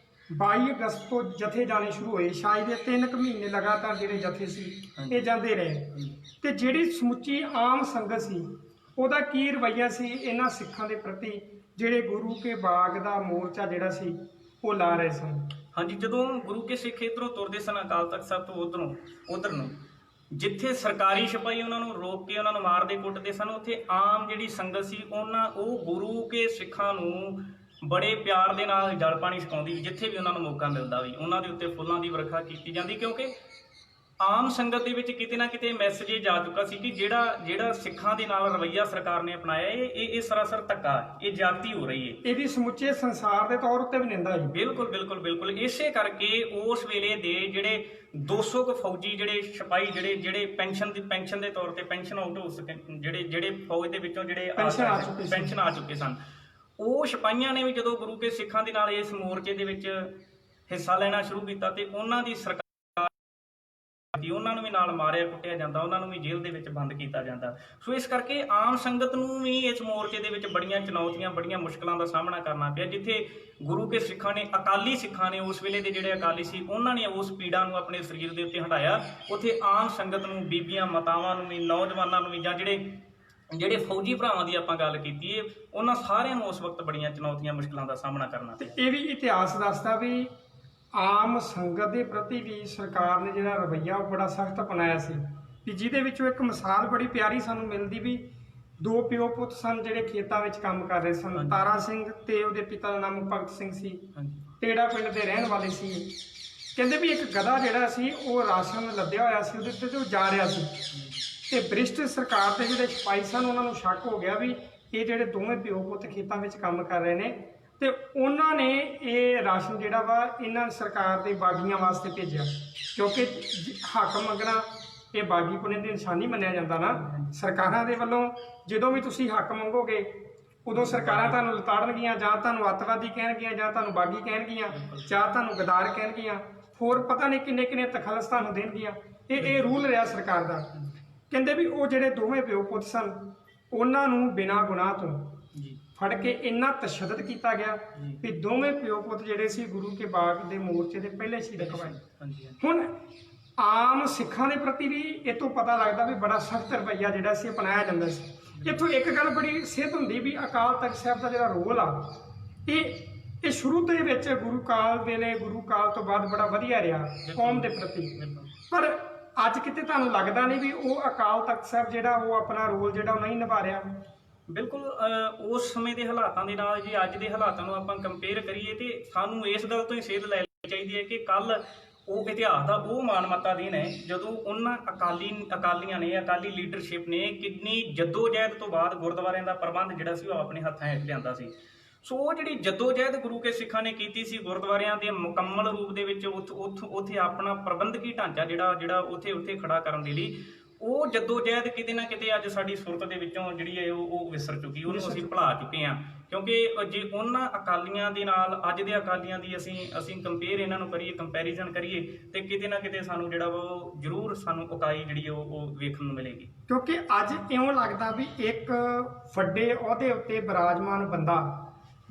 22 ਅਗਸਤ ਤੋਂ ਜਥੇ ਜਾਣੇ ਸ਼ੁਰੂ ਹੋਏ। ਸ਼ਾਇਦ ਇਹ 3 ਮਹੀਨੇ ਲਗਾਤਾਰ ਜਿਹੜੇ ਜਥੇ ਸੀ ਇਹ ਜਾਂਦੇ ਰਹੇ। ਤੇ ਜਿਹੜੀ ਸਮੁੱਚੀ ਆਮ ਸੰਗਤ ਸੀ ਉਹਦਾ ਕੀ ਰਵੱਈਆ ਸੀ ਇਹਨਾਂ ਸਿੱਖਾਂ ਦੇ ਪ੍ਰਤੀ ਜਿਹੜੇ ਗੁਰੂ ਕੇ ਬਾਗ ਦਾ ਮੋਰਚਾ ਜਿਹੜਾ ਸੀ ਉਹ ਲਾ ਰਹੇ ਸਨ? ਹਾਂਜੀ, ਜਦੋਂ ਗੁਰੂ ਕੇ ਸਿੱਖ ਇੱਧਰੋਂ ਤੁਰਦੇ ਸਨ ਅਕਾਲ ਤਖਤ ਸਾਹਿਬ ਤੋਂ ਉਧਰ ਨੂੰ, ਜਿੱਥੇ ਸਰਕਾਰੀ ਸਿਪਾਹੀ ਉਹਨਾਂ ਨੂੰ ਰੋਕ ਕੇ ਉਹਨਾਂ ਨੂੰ ਮਾਰਦੇ ਕੁੱਟਦੇ ਸਨ, ਉੱਥੇ ਆਮ ਜਿਹੜੀ ਸੰਗਤ ਸੀ ਉਹ ਗੁਰੂ ਕੇ ਸਿੱਖਾਂ ਨੂੰ ਬੜੇ ਪਿਆਰ ਦੇ ਨਾਲ ਜਲ ਪਾਣੀ ਛਕਾਉਂਦੀ। ਜਿੱਥੇ ਵੀ ਉਹਨਾਂ ਨੂੰ ਮੌਕਾ ਮਿਲਦਾ ਵੀ ਉਹਨਾਂ ਦੇ ਉੱਤੇ ਫੁੱਲਾਂ ਦੀ ਵਰਖਾ ਕੀਤੀ ਜਾਂਦੀ, ਕਿਉਂਕਿ ਆਮ ਸੰਗਤ ਦੇ ਵਿੱਚ ਕਿਤੇ ਨਾ ਕਿਤੇ ਮੈਸੇਜ ਇਹ ਜਾ ਚੁੱਕਾ ਸੀ ਕਿ ਜਿਹੜਾ ਸਿੱਖਾਂ ਦੇ ਨਾਲ ਰਵੱਈਆ ਸਰਕਾਰ ਨੇ ਅਪਣਾਇਆ ਇਹ ਸਰਾਸਰ ਧੱਕਾ, ਇਹ ਜ਼ਿਆਦਤੀ ਹੋ ਰਹੀ ਹੈ, ਇਹਦੀ ਸਮੁੱਚੇ ਸੰਸਾਰ ਦੇ ਤੌਰ ਉੱਤੇ ਵੀ ਨਿੰਦਾ ਹੈ। ਬਿਲਕੁਲ। ਇਸੇ ਕਰਕੇ ਉਸ ਵੇਲੇ ਦੇ ਜਿਹੜੇ 200 ਕੁ ਫੌਜੀ ਜਿਹੜੇ ਸਿਪਾਹੀ ਜਿਹੜੇ ਪੈਨਸ਼ਨ ਦੇ ਤੌਰ ਤੇ ਪੈਨਸ਼ਨ ਆਊਟ ਹੋ ਸਕੇ, ਜਿਹੜੇ ਫੌਜ ਦੇ ਵਿੱਚੋਂ ਜਿਹੜੇ ਪੈਨਸ਼ਨ ਆ ਚੁੱਕੇ ਸਨ, ਉਹ ਸਿਪਾਹੀਆਂ ਨੇ ਵੀ ਜਦੋਂ ਗੁਰੂ ਕੇ ਸਿੱਖਾਂ ਦੇ ਨਾਲ ਇਸ ਮੋਰਚੇ ਦੇ ਵਿੱਚ ਹਿੱਸਾ ਲੈਣਾ ਸ਼ੁਰੂ ਕੀਤਾ ਤੇ ਉਹਨਾਂ ਦੀ ਸਰਕਾਰ ਉਹਨਾਂ ਨੂੰ ਵੀ ਨਾਲ ਮਾਰਿਆ ਕੁੱਟਿਆ ਜਾਂਦਾ, ਉਹਨਾਂ ਨੂੰ ਵੀ ਜੇਲ੍ਹ ਦੇ ਵਿੱਚ ਬੰਦ ਕੀਤਾ ਜਾਂਦਾ। ਸੋ ਇਸ ਕਰਕੇ ਆਮ ਸੰਗਤ ਨੂੰ ਵੀ ਇਸ ਮੋਰਚੇ ਦੇ ਵਿੱਚ ਬੜੀਆਂ ਚੁਣੌਤੀਆਂ, ਬੜੀਆਂ ਮੁਸ਼ਕਲਾਂ ਦਾ ਸਾਹਮਣਾ ਕਰਨਾ ਪਿਆ। ਜਿੱਥੇ ਗੁਰੂ ਕੇ ਸਿੱਖਾਂ ਨੇ, ਅਕਾਲੀ ਸਿੱਖਾਂ ਨੇ, ਉਸ ਵੇਲੇ ਦੇ ਜਿਹੜੇ ਅਕਾਲੀ ਸੀ ਉਹਨਾਂ ਨੇ ਉਸ ਪੀੜਾ ਨੂੰ ਆਪਣੇ ਸਰੀਰ ਦੇ ਉੱਤੇ ਹਟਾਇਆ, ਉੱਥੇ ਆਮ ਸੰਗਤ ਨੂੰ, ਬੀਬੀਆਂ ਮਾਤਾਵਾਂ ਨੂੰ ਵੀ, ਨੌਜਵਾਨਾਂ ਨੂੰ ਵੀ, ਜਾਂ ਜਿਹੜੇ ਫੌਜੀ ਭਰਾਵਾਂ ਦੀ ਆਪਾਂ ਗੱਲ ਕੀਤੀ ਹੈ, ਉਹਨਾਂ ਸਾਰਿਆਂ ਨੂੰ ਉਸ ਵਕਤ ਬੜੀਆਂ ਚੁਣੌਤੀਆਂ, ਮੁਸ਼ਕਲਾਂ ਦਾ ਸਾਹਮਣਾ ਕਰਨਾ ਪਿਆ। ਇਹ ਵੀ ਇਤਿਹਾਸ ਦੱਸਦਾ ਵੀ ਆਮ ਸੰਗਤ ਦੇ ਪ੍ਰਤੀ ਵੀ ਸਰਕਾਰ ਨੇ ਜਿਹੜਾ ਰਵੱਈਆ ਉਹ ਬੜਾ ਸਖਤ ਅਪਣਾਇਆ ਸੀ, ਵੀ ਜਿਹਦੇ ਵਿੱਚੋਂ ਇੱਕ ਮਿਸਾਲ ਬੜੀ ਪਿਆਰੀ ਸਾਨੂੰ ਮਿਲਦੀ ਵੀ 2 ਪਿਓ ਪੁੱਤ ਸਨ ਜਿਹੜੇ ਖੇਤਾਂ ਵਿੱਚ ਕੰਮ ਕਰ ਰਹੇ ਸਨ। ਤਾਰਾ ਸਿੰਘ ਤੇ ਉਹਦੇ ਪਿਤਾ ਦਾ ਨਾਮ ਭਗਤ ਸਿੰਘ ਸੀ, ਟੇੜਾ ਪਿੰਡ ਦੇ ਰਹਿਣ ਵਾਲੇ ਸੀ। ਕਹਿੰਦੇ ਵੀ ਇੱਕ ਗਧਾ ਜਿਹੜਾ ਸੀ ਉਹ ਰਾਸ਼ਨ ਲੱਦਿਆ ਹੋਇਆ ਸੀ, ਉਹਦੇ ਉੱਤੇ ਉਹ ਜਾ ਰਿਹਾ ਸੀ ਤੇ ਬ੍ਰਿਸ਼ਟ ਸਰਕਾਰ ਦੇ ਜਿਹੜੇ ਸਿਪਾਹੀ ਸਨ ਉਹਨਾਂ ਨੂੰ ਸ਼ੱਕ ਹੋ ਗਿਆ ਵੀ ਇਹ ਜਿਹੜੇ ਦੋਵੇਂ ਪਿਓ ਪੁੱਤ ਖੇਤਾਂ ਵਿੱਚ ਕੰਮ ਕਰ ਰਹੇ ਨੇ, ਤੇ ਉਹਨਾਂ ਨੇ ਇਹ ਰਾਸ਼ਨ ਜਿਹੜਾ ਵਾ ਇਹਨਾਂ ਸਰਕਾਰ ਦੇ ਬਾਗੀਆਂ ਵਾਸਤੇ ਭੇਜਿਆ, ਕਿਉਂਕਿ ਹੱਕ ਮੰਗਣਾ ਇਹ ਬਾਗੀ ਪੁਣੇ ਦੀ ਨਿਸ਼ਾਨੀ ਮੰਨਿਆ ਜਾਂਦਾ ਨਾ। ਸਰਕਾਰਾਂ ਦੇ ਵੱਲੋਂ ਜਦੋਂ ਵੀ ਤੁਸੀਂ ਹੱਕ ਮੰਗੋਗੇ ਉਦੋਂ ਸਰਕਾਰਾਂ ਤੁਹਾਨੂੰ ਲਤਾੜਨਗੀਆਂ, ਜਾਂ ਤੁਹਾਨੂੰ ਅੱਤਵਾਦੀ ਕਹਿਣਗੀਆਂ, ਜਾਂ ਤੁਹਾਨੂੰ ਬਾਗੀ ਕਹਿਣਗੀਆਂ, ਜਾਂ ਤੁਹਾਨੂੰ ਗਦਾਰ ਕਹਿਣਗੀਆਂ, ਹੋਰ ਪਤਾ ਨਹੀਂ ਕਿੰਨੇ ਤਖਲਸ ਤੁਹਾਨੂੰ ਦੇਣਗੀਆਂ। ਇਹ ਰੂਲ ਰਿਹਾ ਸਰਕਾਰ ਦਾ। ਕਹਿੰਦੇ ਵੀ ਉਹ ਜਿਹੜੇ ਦੋਵੇਂ ਪਿਓ ਪੁੱਤ ਸਨ ਉਹਨਾਂ ਨੂੰ ਬਿਨਾਂ ਗੁਨਾਹ ਤੋਂ ਫੜ ਕੇ ਇੰਨਾ ਤਸ਼ੱਦਦ ਕੀਤਾ ਗਿਆ ਵੀ ਦੋਵੇਂ ਪਿਓ ਪੁੱਤ ਜਿਹੜੇ ਸੀ ਗੁਰੂ ਕੇ ਬਾਗ ਦੇ ਮੋਰਚੇ ਦੇ ਪਹਿਲੇ ਸ਼ਹੀਦ ਕਰਵਾਏ। ਹੁਣ ਆਮ ਸਿੱਖਾਂ ਦੇ ਪ੍ਰਤੀ ਵੀ ਇਹ ਤੋਂ ਪਤਾ ਲੱਗਦਾ ਵੀ ਬੜਾ ਸਖਤ ਰਵੱਈਆ ਜਿਹੜਾ ਸੀ ਅਪਣਾਇਆ ਜਾਂਦਾ ਸੀ। ਇੱਥੋਂ ਇੱਕ ਗੱਲ ਬੜੀ ਸਿੱਧ ਹੁੰਦੀ ਵੀ ਅਕਾਲ ਤਖਤ ਸਾਹਿਬ ਦਾ ਜਿਹੜਾ ਰੋਲ ਆ ਇਹ ਸ਼ੁਰੂ ਦੇ ਵਿੱਚ ਗੁਰੂ ਕਾਲ ਵੇਲੇ ਗੁਰੂ ਕਾਲ ਤੋਂ ਬਾਅਦ ਬੜਾ ਵਧੀਆ ਰਿਹਾ ਕੌਮ ਦੇ ਪ੍ਰਤੀ। ਪਰ ਅੱਜ ਕਿਤੇ ਤੁਹਾਨੂੰ ਲੱਗਦਾ ਨਹੀਂ ਵੀ ਉਹ ਅਕਾਲ ਤਖਤ ਸਾਹਿਬ ਜਿਹੜਾ ਉਹ ਆਪਣਾ ਰੋਲ ਜਿਹੜਾ ਉਹ ਨਹੀਂ ਨਿਭਾ ਰਿਹਾ? ਬਿਲਕੁਲ ਉਸ ਸਮੇਂ ਦੇ ਹਾਲਾਤਾਂ ਦੇ ਨਾਲ ਜੇ ਅੱਜ ਦੇ ਹਾਲਾਤਾਂ ਨੂੰ ਆਪਾਂ ਕੰਪੇਅਰ ਕਰੀਏ ਤੇ ਸਾਨੂੰ ਇਸ ਗੱਲ ਤੋਂ ਹੀ ਸੇਧ ਲੈ ਲੈਣੀ ਚਾਹੀਦੀ ਹੈ ਕਿ ਕੱਲ ਉਹ ਇਤਿਹਾਸ ਦਾ ਉਹ ਮਾਨਮੱਤਾ ਦਿਨ ਹੈ ਜਦੋਂ ਉਹਨਾਂ ਅਕਾਲੀਆਂ ਨੇ ਅਕਾਲੀ ਲੀਡਰਸ਼ਿਪ ਨੇ ਕਿੰਨੀ ਜੱਦੋ-ਜਹਿਦ ਤੋਂ ਬਾਅਦ ਗੁਰਦੁਆਰਿਆਂ ਦਾ ਪ੍ਰਬੰਧ ਜਿਹੜਾ ਸੀ ਉਹ ਆਪਣੇ ਹੱਥਾਂ ਹੇਠ ਲਿਆਂਦਾ ਸੀ। ਸੋ ਉਹ ਜਿਹੜੀ ਜੱਦੋ-ਜਹਿਦ ਗੁਰੂ ਕੇ ਸਿੱਖਾਂ ਨੇ ਕੀਤੀ ਸੀ ਗੁਰਦੁਆਰਿਆਂ ਦੇ ਮੁਕੰਮਲ ਰੂਪ ਦੇ ਵਿੱਚ ਉੱਥੇ ਆਪਣਾ ਪ੍ਰਬੰਧਕੀ ਢਾਂਚਾ ਜਿਹੜਾ ਉੱਥੇ ਖੜਾ ਕਰਨ ਦੇ ਲਈ ਉਹ ਜੱਦੋ-ਜਹਿਦ ਕਿਤੇ ਨਾ ਕਿਤੇ ਅੱਜ ਸਾਡੀ ਸੁਰਤ ਦੇ ਵਿੱਚੋਂ ਜਿਹੜੀ ਹੈ ਉਹ ਵਿਸਰ ਚੁੱਕੀ, ਉਹਨੂੰ ਅਸੀਂ ਭੁਲਾ ਚੁੱਕੇ ਹਾਂ। ਕਿਉਂਕਿ ਜੇ ਉਹਨਾਂ ਅਕਾਲੀਆਂ ਦੇ ਨਾਲ ਅੱਜ ਦੇ ਅਕਾਲੀਆਂ ਦੀ ਅਸੀਂ ਕੰਪੇਅਰ ਇਹਨਾਂ ਨੂੰ ਕਰੀਏ, ਕੰਪੈਰੀਜ਼ਨ ਕਰੀਏ ਤੇ ਕਿਤੇ ਨਾ ਕਿਤੇ ਸਾਨੂੰ ਜਿਹੜਾ ਉਹ ਜ਼ਰੂਰ ਸਾਨੂੰ ਉਕਾਈ ਜਿਹੜੀ ਉਹ ਵੇਖਣ ਨੂੰ ਮਿਲੇਗੀ। ਕਿਉਂਕਿ ਅੱਜ ਇਉਂ ਲੱਗਦਾ ਵੀ ਇੱਕ ਵੱਡੇ ਅਹੁਦੇ ਉੱਤੇ ਬਿਰਾਜਮਾਨ ਬੰਦਾ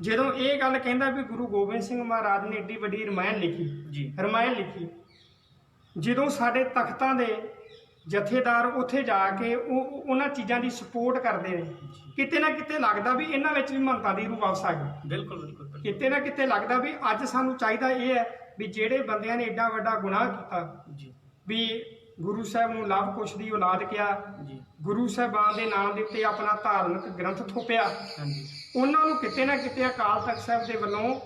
ਜਦੋਂ ਇਹ ਗੱਲ ਕਹਿੰਦਾ ਵੀ ਗੁਰੂ ਗੋਬਿੰਦ ਸਿੰਘ ਮਹਾਰਾਜ ਨੇ ਏਡੀ ਵੱਡੀ ਰਮਾਇਣ ਲਿਖੀ, ਜਦੋਂ ਸਾਡੇ ਤਖਤਾਂ ਦੇ ਜਥੇਦਾਰ ਉੱਥੇ ਜਾ ਕੇ ਉਹਨਾਂ ਚੀਜ਼ਾਂ ਦੀ ਸਪੋਰਟ ਕਰਦੇ ਨੇ, ਕਿਤੇ ਨਾ ਕਿਤੇ ਲੱਗਦਾ ਵੀ ਇਹਨਾਂ ਵਿੱਚ ਵੀ ਮਹੰਤਾਂ ਦੀ ਰੂਹ ਵਾਪਸ ਆ ਗਈ। ਬਿਲਕੁਲ ਕਿਤੇ ਨਾ ਕਿਤੇ ਲੱਗਦਾ ਵੀ ਅੱਜ ਸਾਨੂੰ ਚਾਹੀਦਾ ਇਹ ਹੈ ਵੀ ਜਿਹੜੇ ਬੰਦਿਆਂ ਨੇ ਏਡਾ ਵੱਡਾ ਗੁਨਾਹ ਕੀਤਾ ਵੀ ਗੁਰੂ ਸਾਹਿਬ ਨੂੰ ਲਵ ਕੁਸ਼ ਦੀ ਔਲਾਦ ਕਿਹਾ, ਗੁਰੂ ਸਾਹਿਬਾਨ ਦੇ ਨਾਮ ਦੇ ਉੱਤੇ ਆਪਣਾ ਧਾਰਮਿਕ ਗ੍ਰੰਥ ਥੋਪਿਆ, ਉਹਨਾਂ ਨੂੰ ਕਿਤੇ ਨਾ ਕਿਤੇ ਅਕਾਲ ਤਖਤ ਸਾਹਿਬ ਦੇ ਵੱਲੋਂ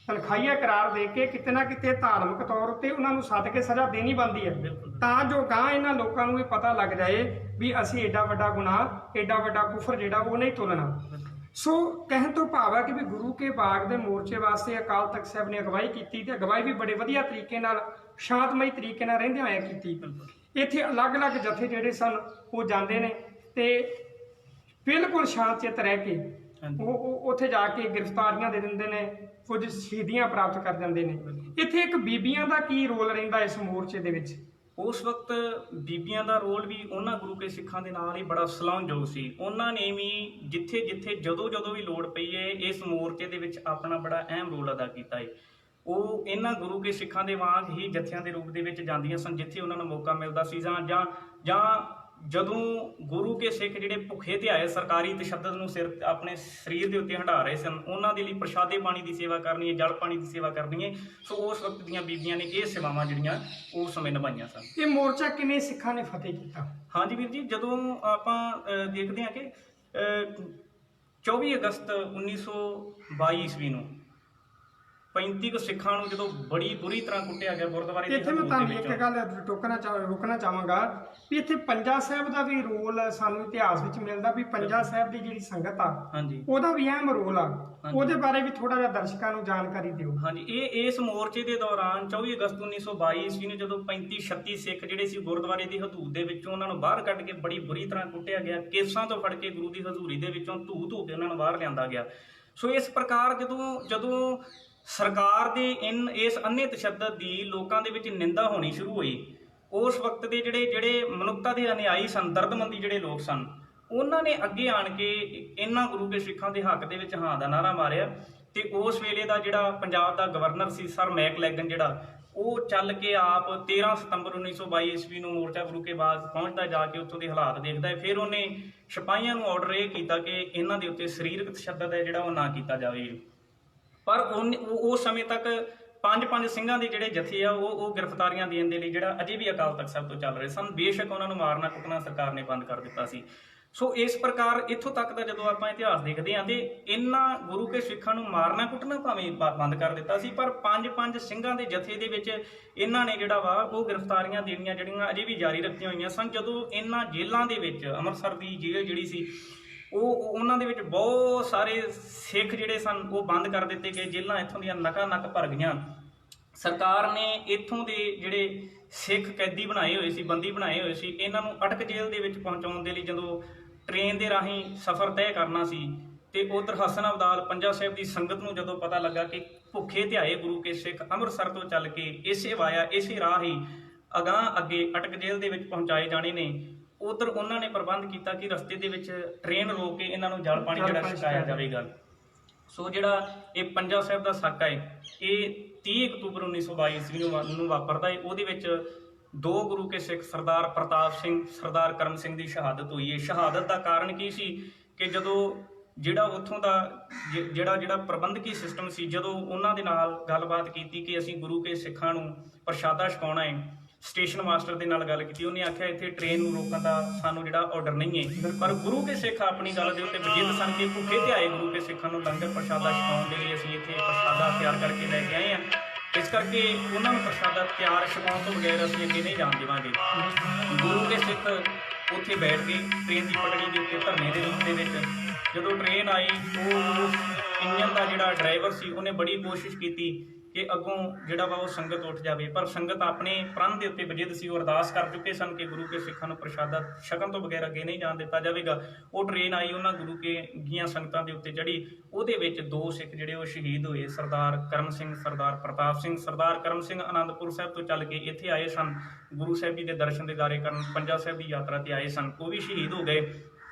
ਤਨਖਾਹੀਆ ਕਰਾਰ ਦੇ ਕੇ ਕਿਤੇ ਨਾ ਕਿਤੇ ਧਾਰਮਿਕ ਤੌਰ ਉੱਤੇ ਉਹਨਾਂ ਨੂੰ ਸੱਦ ਕੇ ਸਜ਼ਾ ਦੇਣੀ ਬਣਦੀ ਹੈ, ਤਾਂ ਜੋ ਗਾਂ ਇਹਨਾਂ ਲੋਕਾਂ ਨੂੰ ਇਹ ਪਤਾ ਲੱਗ ਜਾਏ ਵੀ ਅਸੀਂ ਏਡਾ ਵੱਡਾ ਗੁਨਾਹ, ਏਡਾ ਵੱਡਾ ਕੁਫਰ ਜਿਹੜਾ ਉਹ ਨਹੀਂ ਤੋਲਣਾ। ਸੋ ਕਹਿਣ ਤੋਂ ਭਾਵ ਹੈ ਕਿ ਵੀ ਗੁਰੂ ਕੇ ਬਾਗ ਦੇ ਮੋਰਚੇ ਵਾਸਤੇ ਅਕਾਲ ਤਖਤ ਸਾਹਿਬ ਨੇ ਅਗਵਾਈ ਕੀਤੀ ਤੇ ਅਗਵਾਈ ਵੀ ਬੜੇ ਵਧੀਆ ਤਰੀਕੇ ਨਾਲ, ਸ਼ਾਂਤਮਈ ਤਰੀਕੇ ਨਾਲ ਰਹਿੰਦੇ ਹੋਏ ਕੀਤੀ। ਇੱਥੇ ਅਲੱਗ-ਅਲੱਗ ਜਥੇ ਜਿਹੜੇ ਸਨ ਉਹ ਜਾਂਦੇ ਨੇ ਤੇ ਬਿਲਕੁਲ ਸ਼ਾਂਤ ਚਿੱਤ ਰਹਿ ਕੇ ਉਹ ਉੱਥੇ ਜਾ ਕੇ ਗ੍ਰਿਫਤਾਰੀਆਂ ਦੇ ਦਿੰਦੇ ਨੇ, ਕੁਝ ਸ਼ਹੀਦੀਆਂ ਪ੍ਰਾਪਤ ਕਰ ਜਾਂਦੇ ਨੇ। ਇੱਥੇ ਇੱਕ ਬੀਬੀਆਂ ਦਾ ਕੀ ਰੋਲ ਰਹਿੰਦਾ ਇਸ ਮੋਰਚੇ ਦੇ ਵਿੱਚ? ਉਸ ਵਕਤ ਬੀਬੀਆਂ ਦਾ ਰੋਲ ਵੀ ਉਹਨਾਂ ਗੁਰੂ ਕੇ ਸਿੱਖਾਂ ਦੇ ਨਾਲ ਹੀ ਬੜਾ ਸਲਾਹੁਣਯੋਗ ਸੀ। ਉਹਨਾਂ ਨੇ ਵੀ ਜਿੱਥੇ ਜਦੋਂ ਵੀ ਲੋੜ ਪਈ ਹੈ ਇਸ ਮੋਰਚੇ ਦੇ ਵਿੱਚ ਆਪਣਾ ਬੜਾ ਅਹਿਮ ਰੋਲ ਅਦਾ ਕੀਤਾ ਹੈ। ਉਹ ਇਹਨਾਂ ਗੁਰੂ ਕੇ ਸਿੱਖਾਂ ਦੇ ਵਾਂਗ ਹੀ ਜਥਿਆਂ ਦੇ ਰੂਪ ਦੇ ਵਿੱਚ ਜਾਂਦੀਆਂ ਸਨ ਜਿੱਥੇ ਉਹਨਾਂ ਨੂੰ ਮੌਕਾ ਮਿਲਦਾ ਸੀ, ਜਾਂ ਜਦੋਂ ਗੁਰੂ ਕੇ ਸਿੱਖ ਜਿਹੜੇ ਭੁੱਖੇ ਤੇ ਆਏ ਸਰਕਾਰੀ ਤਸ਼ੱਦਦ ਨੂੰ ਆਪਣੇ ਸਰੀਰ ਦੇ ਉੱਤੇ ਹੰਢਾ ਰਹੇ ਸਨ, ਉਹਨਾਂ ਦੇ ਲਈ ਪ੍ਰਸ਼ਾਦੇ ਪਾਣੀ ਦੀ ਸੇਵਾ ਕਰਨੀ ਹੈ, ਜਲ ਪਾਣੀ ਦੀ ਸੇਵਾ ਕਰਨੀ ਹੈ। ਸੋ ਉਸ ਵਕਤ ਦੀਆਂ ਬੀਬੀਆਂ ਨੇ ਇਹ ਸੇਵਾਵਾਂ ਜਿਹੜੀਆਂ ਉਸ ਸਮੇਂ ਨਿਭਾਈਆਂ ਸਨ। ਇਹ ਮੋਰਚਾ ਕਿਵੇਂ ਸਿੱਖਾਂ ਨੇ ਫਤਿਹ ਕੀਤਾ? ਹਾਂਜੀ ਵੀਰ ਜੀ, ਜਦੋਂ ਆਪਾਂ ਦੇਖਦੇ ਹਾਂ ਕਿ 24 ਅਗਸਤ 1922 ਈਸਵੀ ਨੂੰ 35 ਕੁ ਸਿੱਖਾਂ ਨੂੰ ਜਦੋਂ ਬੜੀ ਬੁਰੀ ਤਰ੍ਹਾਂ ਕੁੱਟਿਆ ਗਿਆ ਗੁਰਦੁਆਰੇ ਦੇ। ਇੱਥੇ ਮੈਂ ਤੁਹਾਨੂੰ ਇੱਕ ਗੱਲ ਰੁਕਣਾ ਚਾਹਾਂਗਾ ਵੀ ਇੱਥੇ ਪੰਜਾ ਸਾਹਿਬ ਦਾ ਵੀ ਰੋਲ ਸਾਨੂੰ ਇਤਿਹਾਸ ਵਿੱਚ ਮਿਲਦਾ ਵੀ ਪੰਜਾ ਸਾਹਿਬ ਦੀ ਜਿਹੜੀ ਸੰਗਤ ਆ ਉਹਦਾ ਵੀ ਅਹਿਮ ਰੋਲ ਆ, ਉਹਦੇ ਬਾਰੇ ਵੀ ਥੋੜਾ ਜਿਹਾ ਦਰਸ਼ਕਾਂ ਨੂੰ ਜਾਣਕਾਰੀ ਦਿਓ। ਹਾਂਜੀ, ਇਸ ਮੋਰਚੇ ਦੇ ਦੌਰਾਨ 24 ਅਗਸਤ 1922 ਈਸਵੀ ਨੂੰ ਜਦੋਂ 35-36 ਸਿੱਖ ਜਿਹੜੇ ਸੀ ਗੁਰਦੁਆਰੇ ਦੀ ਹਦੂਦ ਦੇ ਵਿੱਚੋਂ ਉਹਨਾਂ ਨੂੰ ਬਾਹਰ ਕੱਢ ਕੇ ਬੜੀ ਬੁਰੀ ਤਰ੍ਹਾਂ ਕੁੱਟਿਆ ਗਿਆ, ਕੇਸਾਂ ਤੋਂ ਫੜ ਕੇ ਗੁਰੂ ਦੀ ਹਜ਼ੂਰੀ ਦੇ ਵਿੱਚੋਂ ਧੂ ਕੇ ਉਹਨਾਂ ਨੂੰ ਬਾਹਰ ਲਿਆਂਦਾ ਗਿਆ। ਸੋ ਇਸ ਪ੍ਰਕਾਰ ਜਦੋਂ ਸਰਕਾਰ ਦੇ ਇਸ ਅੰਨੇ ਤਸ਼ੱਦਦ ਦੀ ਲੋਕਾਂ ਦੇ ਵਿੱਚ ਨਿੰਦਾ ਹੋਣੀ ਸ਼ੁਰੂ ਹੋਈ, ਉਸ ਵਕਤ ਦੇ ਜਿਹੜੇ ਮਨੁੱਖਤਾ ਦੇ ਅਨੁਯਾਈ ਸਨ, ਦਰਦਮੰਦੀ ਜਿਹੜੇ ਲੋਕ ਸਨ, ਉਹਨਾਂ ਨੇ ਅੱਗੇ ਆਣ ਕੇ ਇਹਨਾਂ ਗੁਰੂ ਕੇ ਸਿੱਖਾਂ ਦੇ ਹੱਕ ਦੇ ਵਿੱਚ ਹਾਂ ਦਾ ਨਾਅਰਾ ਮਾਰਿਆ। ਤੇ ਉਸ ਵੇਲੇ ਦਾ ਜਿਹੜਾ ਪੰਜਾਬ ਦਾ ਗਵਰਨਰ ਸੀ ਸਰ ਮੈਕਲੈਗਨ, ਜਿਹੜਾ ਉਹ ਚੱਲ ਕੇ ਆਪ 13 ਸਤੰਬਰ 1922 ਈਸਵੀ ਨੂੰ ਮੋਰਚਾ ਗੁਰੂ ਕੇ ਬਾਗ ਪਹੁੰਚਦਾ, ਜਾ ਕੇ ਉੱਥੋਂ ਦੇ ਹਾਲਾਤ ਦੇਖਦਾ ਹੈ। ਫਿਰ ਉਹਨੇ ਸਿਪਾਹੀਆਂ ਨੂੰ ਆਰਡਰ ਇਹ ਕੀਤਾ ਕਿ ਇਹਨਾਂ ਦੇ ਉੱਤੇ ਸਰੀਰਕ ਤਸ਼ੱਦਦ ਹੈ ਜਿਹੜਾ ਉਹ ਨਾ ਕੀਤਾ ਜਾਵੇ। ਪਰ ਉਸ ਸਮੇਂ ਤੱਕ ਪੰਜ ਸਿੰਘਾਂ ਦੇ ਜਿਹੜੇ ਜਥੇ ਆ ਉਹ ਗ੍ਰਿਫਤਾਰੀਆਂ ਦੇਣ ਦੇ ਲਈ ਜਿਹੜਾ ਅਜੇ ਵੀ ਅਕਾਲ ਤਖਤ ਸਾਹਿਬ ਤੋਂ ਚੱਲ ਰਹੇ ਸਨ। ਬੇਸ਼ੱਕ ਉਹਨਾਂ ਨੂੰ ਮਾਰਨਾ ਕੁੱਟਣਾ ਸਰਕਾਰ ਨੇ ਬੰਦ ਕਰ ਦਿੱਤਾ ਸੀ। ਸੋ ਇਸ ਪ੍ਰਕਾਰ ਇੱਥੋਂ ਤੱਕ ਦਾ ਜਦੋਂ ਆਪਾਂ ਇਤਿਹਾਸ ਦੇਖਦੇ ਹਾਂ ਤੇ ਇਹਨਾਂ ਗੁਰੂ ਕੇ ਸਿੱਖਾਂ ਨੂੰ ਮਾਰਨਾ ਕੁੱਟਣਾ ਭਾਵੇਂ ਬੰਦ ਕਰ ਦਿੱਤਾ ਸੀ, ਪਰ ਪੰਜ ਸਿੰਘਾਂ ਦੇ ਜਥੇ ਦੇ ਵਿੱਚ ਇਹਨਾਂ ਨੇ ਜਿਹੜਾ ਵਾ ਉਹ ਗ੍ਰਿਫਤਾਰੀਆਂ ਦੇਣੀਆਂ ਜਿਹੜੀਆਂ ਅਜੇ ਵੀ ਜਾਰੀ ਰੱਖੀਆਂ ਹੋਈਆਂ ਸਨ। ਜਦੋਂ ਇਹਨਾਂ ਜੇਲ੍ਹਾਂ ਦੇ ਵਿੱਚ ਅੰਮ੍ਰਿਤਸਰ ਦੀ ਜੇਲ੍ਹ ਜਿਹੜੀ ਸੀ ਉਹਨਾਂ ਦੇ ਵਿੱਚ ਬਹੁਤ ਸਾਰੇ ਸਿੱਖ ਜਿਹੜੇ ਸਨ ਉਹ ਬੰਦ ਕਰ ਦਿੱਤੇ ਗਏ, ਜੇਲ੍ਹਾਂ ਇੱਥੋਂ ਦੀਆਂ ਨੱਕ ਭਰ ਗਈਆਂ। ਸਰਕਾਰ ਨੇ ਇੱਥੋਂ ਦੇ ਜਿਹੜੇ ਸਿੱਖ ਕੈਦੀ ਬਣਾਏ ਹੋਏ ਸੀ, ਬੰਦੀ ਬਣਾਏ ਹੋਏ ਸੀ, ਇਹਨਾਂ ਨੂੰ ਅਟਕ ਜੇਲ੍ਹ ਦੇ ਵਿੱਚ ਪਹੁੰਚਾਉਣ ਦੇ ਲਈ ਜਦੋਂ ਟ੍ਰੇਨ ਦੇ ਰਾਹੀਂ ਸਫ਼ਰ ਤੈਅ ਕਰਨਾ ਸੀ ਤੇ ਉਧਰ ਹਸਨ ਅਬਦਾਲ ਪੰਜਾ ਸਾਹਿਬ ਦੀ ਸੰਗਤ ਨੂੰ ਜਦੋਂ ਪਤਾ ਲੱਗਾ ਕਿ ਭੁੱਖੇ ਧਿਆਏ ਗੁਰੂ ਕੇ ਸਿੱਖ ਅੰਮ੍ਰਿਤਸਰ ਤੋਂ ਚੱਲ ਕੇ ਇਸੇ ਰਾਹ ਹੀ ਅੱਗੇ ਅਟਕ ਜੇਲ੍ਹ ਦੇ ਵਿੱਚ ਪਹੁੰਚਾਏ ਜਾਣੇ ਨੇ, ਉਧਰ ਉਹਨਾਂ ਨੇ ਪ੍ਰਬੰਧ ਕੀਤਾ ਕਿ ਰਸਤੇ ਦੇ ਵਿੱਚ ਟ੍ਰੇਨ ਰੋਕ ਕੇ ਇਹਨਾਂ ਨੂੰ ਜਲ ਪਾਣੀ ਜਿਹੜਾ ਛਕਾਇਆ ਜਾਵੇਗਾ। ਸੋ ਜਿਹੜਾ ਇਹ ਪੰਜਾ ਸਾਹਿਬ ਦਾ ਸਾਕਾ ਹੈ ਇਹ 30 ਅਕਤੂਬਰ 1922 ਈਸਵੀ ਨੂੰ ਵਾਪਰਦਾ ਹੈ। ਉਹਦੇ ਵਿੱਚ ਦੋ ਗੁਰੂ ਕੇ ਸਿੱਖ ਸਰਦਾਰ ਪ੍ਰਤਾਪ ਸਿੰਘ ਸਰਦਾਰ ਕਰਮ ਸਿੰਘ ਦੀ ਸ਼ਹਾਦਤ ਹੋਈ ਹੈ। ਸ਼ਹਾਦਤ ਦਾ ਕਾਰਨ ਕੀ ਸੀ ਕਿ ਜਦੋਂ ਜਿਹੜਾ ਉੱਥੋਂ ਦਾ ਜਿਹੜਾ ਪ੍ਰਬੰਧਕੀ ਸਿਸਟਮ ਸੀ, ਜਦੋਂ ਉਹਨਾਂ ਦੇ ਨਾਲ ਗੱਲਬਾਤ ਕੀਤੀ ਕਿ ਅਸੀਂ ਗੁਰੂ ਕੇ ਸਿੱਖਾਂ ਨੂੰ ਪ੍ਰਸ਼ਾਦਾ ਛਕਾਉਣਾ ਹੈ, ਸਟੇਸ਼ਨ ਮਾਸਟਰ ਦੇ ਨਾਲ ਗੱਲ ਕੀਤੀ, ਉਹਨੇ ਆਖਿਆ ਇੱਥੇ ਟ੍ਰੇਨ ਨੂੰ ਰੋਕਣ ਦਾ ਸਾਨੂੰ ਜਿਹੜਾ ਆਰਡਰ ਨਹੀਂ ਹੈ। ਪਰ ਗੁਰੂ ਕੇ ਸਿੱਖ ਆਪਣੀ ਗੱਲ ਦੇ ਉੱਤੇ ਵਜਿੱਦ ਸਨ ਕਿ ਭੁੱਖੇ ਤੇ ਆਏ ਗੁਰੂ ਕੇ ਸਿੱਖਾਂ ਨੂੰ ਲੰਗਰ ਪ੍ਰਸ਼ਾਦਾ ਛਕਾਉਣ ਦੇ ਲਈ ਅਸੀਂ ਇੱਥੇ ਪ੍ਰਸ਼ਾਦਾ ਤਿਆਰ ਕਰਕੇ ਲੈ ਕੇ ਆਏ ਹਾਂ। ਇਸ ਕਰਕੇ ਉਹਨਾਂ ਨੂੰ ਪ੍ਰਸ਼ਾਦਾ ਤਿਆਰ ਛਕਾਉਣ ਤੋਂ ਬਗੈਰ ਅਸੀਂ ਅੱਗੇ ਨਹੀਂ ਜਾਣ ਦੇਵਾਂਗੇ। ਗੁਰੂ ਕੇ ਸਿੱਖ ਉੱਥੇ ਬੈਠ ਕੇ ਟ੍ਰੇਨ ਦੀ ਪਟੜੀ ਦੇ ਉੱਤੇ ਧਰਨੇ ਦੇ ਰੂਪ ਦੇ ਵਿੱਚ ਜਦੋਂ ਟ੍ਰੇਨ ਆਈ, ਉਹ ਇੰਜਨ ਦਾ ਜਿਹੜਾ ਡਰਾਈਵਰ ਸੀ ਉਹਨੇ ਬੜੀ ਕੋਸ਼ਿਸ਼ ਕੀਤੀ ਕਿ ਅੱਗੋਂ ਜਿਹੜਾ ਵਾ ਉਹ ਸੰਗਤ ਉੱਠ ਜਾਵੇ, ਪਰ ਸੰਗਤ ਆਪਣੇ ਪ੍ਰਣ ਦੇ ਉੱਤੇ ਵਜਿੱਦ ਸੀ। ਉਹ ਅਰਦਾਸ ਕਰ ਚੁੱਕੇ ਸਨ ਕਿ ਗੁਰੂ ਕੇ ਸਿੱਖਾਂ ਨੂੰ ਪ੍ਰਸ਼ਾਦਾ ਛਕਣ ਤੋਂ ਬਗੈਰ ਅੱਗੇ ਨਹੀਂ ਜਾਣ ਦਿੱਤਾ ਜਾਵੇਗਾ। ਉਹ ਟ੍ਰੇਨ ਆਈ, ਉਹਨਾਂ ਗੁਰੂ ਕੇ ਗੀਆਂ ਸੰਗਤਾਂ ਦੇ ਉੱਤੇ ਚੜੀ। ਉਹਦੇ ਵਿੱਚ ਦੋ ਸਿੱਖ ਜਿਹੜੇ ਉਹ ਸ਼ਹੀਦ ਹੋਏ, ਸਰਦਾਰ ਕਰਮ ਸਿੰਘ, ਸਰਦਾਰ ਪ੍ਰਤਾਪ ਸਿੰਘ। ਸਰਦਾਰ ਕਰਮ ਸਿੰਘ ਆਨੰਦਪੁਰ ਸਾਹਿਬ ਤੋਂ ਚੱਲ ਕੇ ਇੱਥੇ ਆਏ ਸਨ, ਗੁਰੂ ਸਾਹਿਬ ਜੀ ਦੇ ਦਰਸ਼ਨ ਦਿਦਾਰੇ ਕਰਨ ਪੰਜਾ ਸਾਹਿਬ ਦੀ ਯਾਤਰਾ ਤੇ ਆਏ ਸਨ, ਉਹ ਵੀ ਸ਼ਹੀਦ ਹੋ ਗਏ।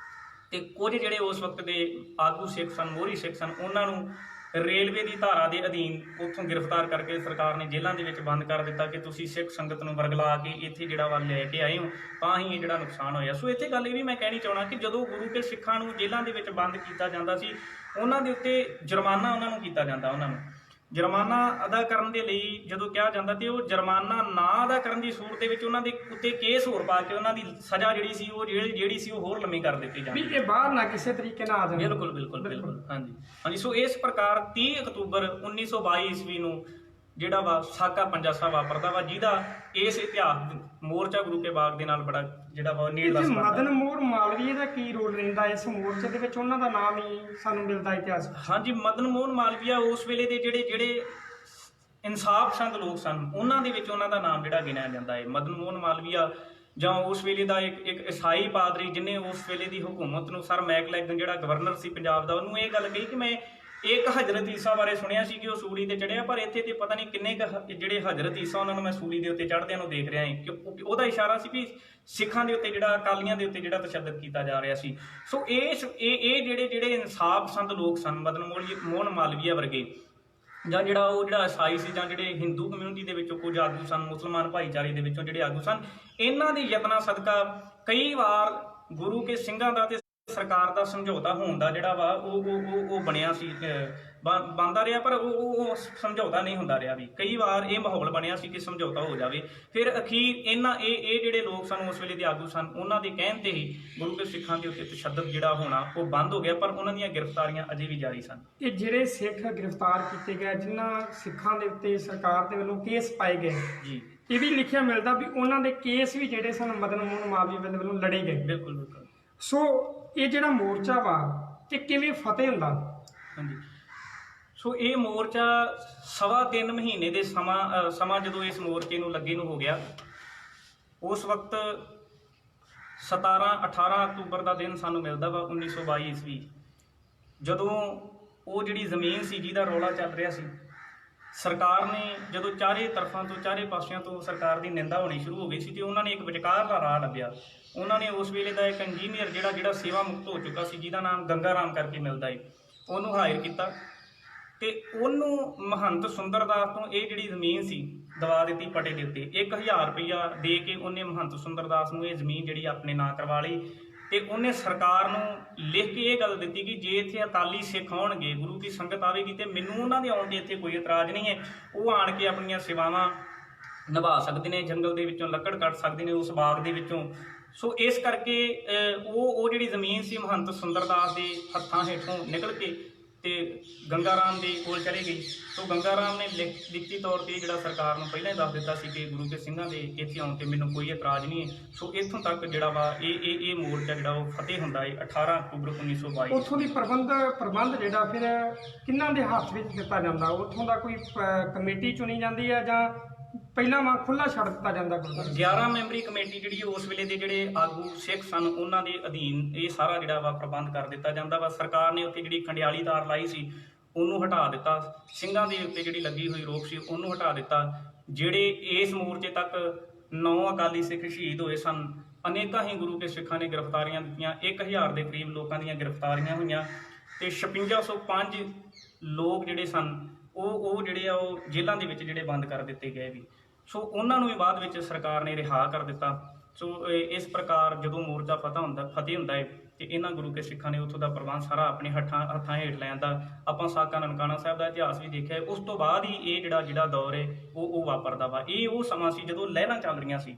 ਤੇ ਕੁਝ ਜਿਹੜੇ ਉਸ ਵਕਤ ਦੇ ਆਗੂ ਸਿੱਖ ਸਨ, ਮੋਹਰੀ ਸਿੱਖ ਸਨ, ਉਹਨਾਂ ਨੂੰ ਰੇਲਵੇ ਦੀ ਧਾਰਾ ਦੇ ਅਧੀਨ ਉੱਥੋਂ ਗ੍ਰਿਫਤਾਰ ਕਰਕੇ ਸਰਕਾਰ ਨੇ ਜੇਲ੍ਹਾਂ ਦੇ ਵਿੱਚ ਬੰਦ ਕਰ ਦਿੱਤਾ ਕਿ ਤੁਸੀਂ ਸਿੱਖ ਸੰਗਤ ਨੂੰ ਵਰਗਲਾ ਕੇ ਇੱਥੇ ਜਿਹੜਾ ਵਾ ਲੈ ਕੇ ਆਏ ਹੋ, ਤਾਂ ਹੀ ਇਹ ਜਿਹੜਾ ਨੁਕਸਾਨ ਹੋਇਆ। ਸੋ ਇੱਥੇ ਗੱਲ ਇਹ ਵੀ ਮੈਂ ਕਹਿਣੀ ਚਾਹੁੰਦਾ ਕਿ ਜਦੋਂ ਗੁਰੂ ਕੇ ਸਿੱਖਾਂ ਨੂੰ ਜੇਲ੍ਹਾਂ ਦੇ ਵਿੱਚ ਬੰਦ ਕੀਤਾ ਜਾਂਦਾ ਸੀ, ਉਹਨਾਂ ਦੇ ਉੱਤੇ ਜੁਰਮਾਨਾ ਉਹਨਾਂ ਨੂੰ ਕੀਤਾ ਜਾਂਦਾ। ਉਹਨਾਂ ਨੂੰ ਜੁਰਮਾਨਾ ਅਦਾ ਕਰਨ ਦੇ ਲਈ ਜਦੋਂ ਕਿਹਾ ਜਾਂਦਾ ਤੇ ਉਹ ਜੁਰਮਾਨਾ ਨਾ ਅਦਾ ਕਰਨ ਦੀ ਸੂਰਤ ਦੇ ਵਿੱਚ ਉਹਨਾਂ ਦੇ ਉੱਤੇ ਕੇਸ ਹੋਰ ਪਾ ਕੇ ਉਹਨਾਂ ਦੀ ਸਜ਼ਾ ਜਿਹੜੀ ਸੀ ਉਹ ਜਿਹੜੀ ਸੀ ਉਹ ਹੋਰ ਲੰਮੀ ਕਰ ਦਿੱਤੀ ਜਾਂਦੀ। ਵੀ ਇਹ ਬਾਹਰ ਨਾ ਕਿਸੇ ਤਰੀਕੇ ਨਾਲ ਆ ਜਾਣ। ਬਿਲਕੁਲ ਬਿਲਕੁਲ ਬਿਲਕੁਲ, ਹਾਂਜੀ ਹਾਂਜੀ। ਸੋ ਇਸ ਪ੍ਰਕਾਰ 30 ਅਕਤੂਬਰ 1922 ਈਸਵੀ ਨੂੰ ਜਿਹੜਾ ਵਾ ਸਾਕਾ ਪੰਜਾ ਸਾਹਿਬ ਵਾਪਰਦਾ ਵਾ, ਜਿਹਦਾ ਇਸ ਇਤਿਹਾਸ ਮੋਰਚਾ ਗੁਰੂ ਕੇ ਬਾਗ ਦੇ ਨਾਲ ਬੜਾ ਜਿਹੜਾ ਵਾ ਨੇੜਲਾ ਸੰਬੰਧ ਹੈ। ਮਦਨ ਮੋਹਨ ਮਾਲਵੀਏ ਦਾ ਕੀ ਰੋਲ ਰਹਿੰਦਾ ਇਸ ਮੋਰਚੇ ਦੇ ਵਿੱਚ? ਉਹਨਾਂ ਦਾ ਨਾਮ ਹੀ ਸਾਨੂੰ ਮਿਲਦਾ ਇਤਿਹਾਸ। ਹਾਂਜੀ, ਮਦਨ ਮੋਹਨ ਮਾਲਵੀਆ ਉਸ ਵੇਲੇ ਦੇ ਜਿਹੜੇ ਇਨਸਾਫ ਪਸੰਦ ਲੋਕ ਸਨ, ਉਹਨਾਂ ਦੇ ਵਿੱਚ ਉਹਨਾਂ ਦਾ ਨਾਮ ਜਿਹੜਾ ਗਿਣਿਆ ਜਾਂਦਾ ਹੈ। ਮਦਨ ਮੋਹਨ ਮਾਲਵੀਆ ਜਾਂ ਉਸ ਵੇਲੇ ਦਾ ਇੱਕ ਈਸਾਈ ਪਾਦਰੀ ਜਿਹਨੇ ਉਸ ਵੇਲੇ ਦੀ ਹਕੂਮਤ ਨੂੰ, ਸਰ ਮੈਕਲੈਗਨ ਜਿਹੜਾ ਗਵਰਨਰ ਸੀ ਪੰਜਾਬ ਦਾ, ਉਹਨੂੰ ਇਹ ਗੱਲ ਕਹੀ ਕਿ ਮੈਂ ਇੱਕ ਹਜ਼ਰਤ ਈਸਾ ਬਾਰੇ ਸੁਣਿਆ ਸੀ ਕਿ ਉਹ ਸੂਲੀ ਤੇ ਚੜਿਆ, ਪਰ ਇੱਥੇ ਤੇ ਪਤਾ ਨਹੀਂ ਕਿੰਨੇ ਜਿਹੜੇ ਹਜ਼ਰਤ ਈਸਾ ਉਹਨਾਂ ਨੂੰ ਮੈਂ ਸੂਲੀ ਦੇ ਉੱਤੇ ਚੜ੍ਹਦਿਆਂ ਨੂੰ ਦੇਖ ਰਿਹਾ ਹਾਂ। ਕਿ ਉਹਦਾ ਇਸ਼ਾਰਾ ਸੀ ਵੀ ਸਿੱਖਾਂ ਦੇ ਉੱਤੇ ਜਿਹੜਾ ਅਕਾਲੀਆਂ ਦੇ ਉੱਤੇ ਜਿਹੜਾ ਤਸ਼ੱਦਦ ਕੀਤਾ ਜਾ ਰਿਹਾ ਸੀ। ਸੋ ਇਹ ਜਿਹੜੇ ਇਨਸਾਫ ਪਸੰਦ ਲੋਕ ਸਨ, ਮਦਨ ਮੋਹਨ ਮਾਲਵੀਆ ਵਰਗੇ, ਜਾਂ ਜਿਹੜਾ ਈਸਾਈ ਸੀ, ਜਾਂ ਜਿਹੜੇ ਹਿੰਦੂ ਕਮਿਊਨਿਟੀ ਦੇ ਵਿੱਚੋਂ ਕੁਝ ਆਗੂ ਸਨ, ਮੁਸਲਮਾਨ ਭਾਈਚਾਰੇ ਦੇ ਵਿੱਚੋਂ ਜਿਹੜੇ ਆਗੂ ਸਨ, ਇਹਨਾਂ ਦੇ ਯਤਨਾਂ ਸਦਕਾ ਕਈ ਵਾਰ ਗੁਰੂ ਕੇ ਸਿੰਘਾਂ ਦਾ ਤੇ ਸਰਕਾਰ ਦਾ ਸਮਝੌਤਾ ਹੋਣ ਦਾ ਜਿਹੜਾ ਵਾ ਉਹ ਬਣਿਆ ਸੀ, ਬਣਦਾ ਰਿਹਾ, ਪਰ ਉਹ ਸਮਝੌਤਾ ਨਹੀਂ ਹੁੰਦਾ ਰਿਹਾ। ਵੀ ਕਈ ਵਾਰ ਇਹ ਮਾਹੌਲ ਬਣਿਆ ਸੀ ਕਿ ਸਮਝੌਤਾ ਹੋ ਜਾਵੇ। ਫਿਰ ਅਖੀਰ ਇਹ ਜਿਹੜੇ ਲੋਕ ਸਨ, ਉਸ ਵੇਲੇ ਦੇ ਆਗੂ ਸਨ, ਉਹਨਾਂ ਦੇ ਕਹਿਣ ਤੇ ਹੀ ਗੁਰੂ ਕੇ ਸਿੱਖਾਂ ਦੇ ਉੱਤੇ ਤਸ਼ੱਦਦ ਜਿਹੜਾ ਹੋਣਾ ਉਹ ਬੰਦ ਹੋ ਗਿਆ, ਪਰ ਉਹਨਾਂ ਦੀਆਂ ਗ੍ਰਿਫਤਾਰੀਆਂ ਅਜੇ ਵੀ ਜਾਰੀ ਸਨ। ਇਹ ਜਿਹੜੇ ਸਿੱਖ ਗ੍ਰਿਫਤਾਰ ਕੀਤੇ ਗਏ, ਜਿਨ੍ਹਾਂ ਸਿੱਖਾਂ ਦੇ ਉੱਤੇ ਸਰਕਾਰ ਦੇ ਵੱਲੋਂ ਕੇਸ ਪਾਏ ਗਏ ਜੀ, ਇਹ ਵੀ ਲਿਖਿਆ ਮਿਲਦਾ ਵੀ ਉਹਨਾਂ ਦੇ ਕੇਸ ਵੀ ਜਿਹੜੇ ਸਨ ਮਦਨ ਮੋਹਨ ਮਾਲਵੀਆ ਦੇ ਵੱਲੋਂ ਲੜੇ ਗਏ। ਬਿਲਕੁਲ ਬਿਲਕੁਲ। ਸੋ ਇਹ ਜਿਹੜਾ ਮੋਰਚਾ ਵਾ ਇਹ ਕਿਵੇਂ ਫਤਿਹ ਹੁੰਦਾ? ਹਾਂਜੀ, ਸੋ ਇਹ ਮੋਰਚਾ 3.25 ਮਹੀਨੇ ਦੇ ਸਮਾਂ ਜਦੋਂ ਇਸ ਮੋਰਚੇ ਨੂੰ ਲੱਗੇ ਨੂੰ ਹੋ ਗਿਆ, ਉਸ ਵਕਤ 18 ਅਕਤੂਬਰ ਦਾ ਦਿਨ ਸਾਨੂੰ ਮਿਲਦਾ ਵਾ 1922 ਈਸਵੀ, ਜਦੋਂ ਉਹ ਜਿਹੜੀ ਜ਼ਮੀਨ ਸੀ ਜਿਹਦਾ ਰੌਲਾ ਚੱਲ ਰਿਹਾ ਸੀ, ਸਰਕਾਰ ਨੇ ਜਦੋਂ ਚਾਰੇ ਤਰਫਾਂ ਤੋਂ, ਚਾਰੇ ਪਾਸਿਆਂ ਤੋਂ ਸਰਕਾਰ ਦੀ ਨਿੰਦਾ ਹੋਣੀ ਸ਼ੁਰੂ ਹੋ ਗਈ ਸੀ, ਤੇ ਉਹਨਾਂ ਨੇ ਇੱਕ ਵਿਚਕਾਰਲਾ ਰਾਹ ਲੱਭਿਆ। ਉਹਨਾਂ ਨੇ ਉਸ ਵੇਲੇ ਦਾ ਇੱਕ ਇੰਜੀਨੀਅਰ ਜਿਹੜਾ ਸੇਵਾ ਮੁਕਤ ਹੋ ਚੁੱਕਾ ਸੀ, ਜਿਹਦਾ ਨਾਮ ਗੰਗਾ ਰਾਮ ਕਰਕੇ ਮਿਲਦਾ ਹੈ, ਉਹਨੂੰ ਹਾਇਰ ਕੀਤਾ ਤੇ ਉਹਨੂੰ ਮਹੰਤ ਸੁੰਦਰਦਾਸ ਤੋਂ ਇਹ ਜਿਹੜੀ ਜ਼ਮੀਨ ਸੀ ਦਵਾ ਦਿੱਤੀ ਪਟੇ ਦੇ ਉੱਤੇ। 1000 ਰੁਪਈਆ ਦੇ ਕੇ ਉਹਨੇ ਮਹੰਤ ਸੁੰਦਰਦਾਸ ਨੂੰ ਇਹ ਜ਼ਮੀਨ ਜਿਹੜੀ ਆਪਣੇ ਨਾਂ ਕਰਵਾ ਲਈ, ਤੇ ਉਹਨੇ ਸਰਕਾਰ ਨੂੰ ਲਿਖ ਕੇ ਇਹ ਗੱਲ ਦਿੱਤੀ ਕਿ ਜੇ ਇੱਥੇ ਅਕਾਲੀ ਸਿੱਖ ਆਉਣਗੇ, ਗੁਰੂ ਦੀ ਸੰਗਤ ਆਵੇਗੀ, ਤੇ ਮੈਨੂੰ ਉਹਨਾਂ ਦੇ ਆਉਣ ਤੇ ਇੱਥੇ ਕੋਈ ਇਤਰਾਜ਼ ਨਹੀਂ ਹੈ, ਉਹ ਆਣ ਕੇ ਆਪਣੀਆਂ ਸੇਵਾਵਾਂ ਨਿਭਾ ਸਕਦੇ ਨੇ, ਜੰਗਲ ਦੇ ਵਿੱਚੋਂ ਲੱਕੜ ਕੱਟ ਸਕਦੇ ਨੇ, ਉਸ ਬਾਗ ਦੇ ਵਿੱਚੋਂ। ਸੋ ਇਸ ਕਰਕੇ ਉਹ ਜਿਹੜੀ ਜ਼ਮੀਨ ਸੀ ਮਹੰਤ ਸੁੰਦਰਦਾਸ ਦੇ ਹੱਥਾਂ ਹੇਠੋਂ ਨਿਕਲ ਕੇ ਤੇ ਗੰਗਾ ਰਾਮ ਦੇ ਕੋਲ ਚਲੀ ਗਈ। ਸੋ ਗੰਗਾ ਰਾਮ ਨੇ ਲਿਖਤੀ ਤੌਰ ਤੇ ਜਿਹੜਾ ਸਰਕਾਰ ਨੂੰ ਪਹਿਲਾਂ ਹੀ ਦੱਸ ਦਿੱਤਾ ਸੀ ਕਿ ਗੁਰੂ ਕੇ ਸਿੰਘਾਂ ਦੇ ਇੱਥੇ ਆਉਣ ਤੇ ਮੈਨੂੰ ਕੋਈ ਇਤਰਾਜ਼ ਨਹੀਂ ਹੈ। ਸੋ ਇੱਥੋਂ ਤੱਕ ਜਿਹੜਾ ਵਾ ਇਹ ਮੋਰਚਾ ਜਿਹੜਾ ਉਹ ਫਤਿਹ ਹੁੰਦਾ ਹੈ 18 ਅਕਤੂਬਰ 1922। ਉੱਥੋਂ ਦੀ ਪ੍ਰਬੰਧ ਜਿਹੜਾ ਫਿਰ ਕਿਹਨਾਂ ਦੇ ਹੱਥ ਵਿੱਚ ਦਿੱਤਾ ਜਾਂਦਾ? ਉੱਥੋਂ ਦਾ ਕੋਈ ਕਮੇਟੀ ਚੁਣੀ ਜਾਂਦੀ ਹੈ ਜਾਂ ਪਹਿਲਾਂ ਵਾਂ ਖੁੱਲ੍ਹਾ ਛੱਡ ਦਿੱਤਾ ਜਾਂਦਾ? 11 ਮੈਂਬਰੀ ਕਮੇਟੀ ਜਿਹੜੀ ਉਸ ਵੇਲੇ ਦੇ ਜਿਹੜੇ ਆਗੂ ਸਿੱਖ ਸਨ, ਉਹਨਾਂ ਦੇ ਅਧੀਨ ਇਹ ਸਾਰਾ ਜਿਹੜਾ ਵਾ ਪ੍ਰਬੰਧ ਕਰ ਦਿੱਤਾ ਜਾਂਦਾ ਵਾ। ਸਰਕਾਰ ਨੇ ਉੱਥੇ ਜਿਹੜੀ ਖੰਡਿਆਲੀ ਤਾਰ ਲਾਈ ਸੀ ਉਹਨੂੰ ਹਟਾ ਦਿੱਤਾ, ਸਿੰਘਾਂ ਦੇ ਉੱਤੇ ਜਿਹੜੀ ਲੱਗੀ ਹੋਈ ਰੋਕ ਸੀ ਉਹਨੂੰ ਹਟਾ ਦਿੱਤਾ। ਜਿਹੜੇ ਇਸ ਮੋਰਚੇ ਤੱਕ 9 ਅਕਾਲੀ ਸਿੱਖ ਸ਼ਹੀਦ ਹੋਏ ਸਨ, ਅਨੇਕਾਂ ਹੀ ਗੁਰੂ ਕੇ ਸਿੱਖਾਂ ਨੇ ਗ੍ਰਿਫਤਾਰੀਆਂ ਦਿੱਤੀਆਂ, 1000 ਦੇ ਕਰੀਬ ਲੋਕਾਂ ਦੀਆਂ ਗ੍ਰਿਫਤਾਰੀਆਂ ਹੋਈਆਂ, ਤੇ 5605 ਲੋਕ ਜਿਹੜੇ ਸਨ ਉਹ ਜਿਹੜੇ ਆ ਉਹ ਜੇਲ੍ਹਾਂ ਦੇ ਵਿੱਚ ਜਿਹੜੇ ਬੰਦ ਕਰ ਦਿੱਤੇ ਗਏ ਵੀ। ਸੋ ਉਹਨਾਂ ਨੂੰ ਵੀ ਬਾਅਦ ਵਿੱਚ ਸਰਕਾਰ ਨੇ ਰਿਹਾ ਕਰ ਦਿੱਤਾ। ਸੋ ਇਸ ਪ੍ਰਕਾਰ ਜਦੋਂ ਮੋਰਚਾ ਫਤਿਹ ਹੁੰਦਾ ਹੈ ਤੇ ਇਹਨਾਂ ਗੁਰੂ ਕੇ ਸਿੱਖਾਂ ਨੇ ਉੱਥੋਂ ਦਾ ਪ੍ਰਬੰਧ ਸਾਰਾ ਆਪਣੇ ਹੱਥਾਂ ਹੇਠ ਲੈਣ ਦਾ ਆਪਾਂ ਸਾਕਾ ਨਨਕਾਣਾ ਸਾਹਿਬ ਦਾ ਇਤਿਹਾਸ ਵੀ ਦੇਖਿਆ ਹੈ। ਉਸ ਤੋਂ ਬਾਅਦ ਹੀ ਇਹ ਜਿਹੜਾ ਦੌਰ ਹੈ ਉਹ ਵਾਪਰਦਾ ਵਾ। ਇਹ ਉਹ ਸਮਾਂ ਸੀ ਜਦੋਂ ਲਹਿਰਾਂ ਚੱਲ ਰਹੀਆਂ ਸੀ,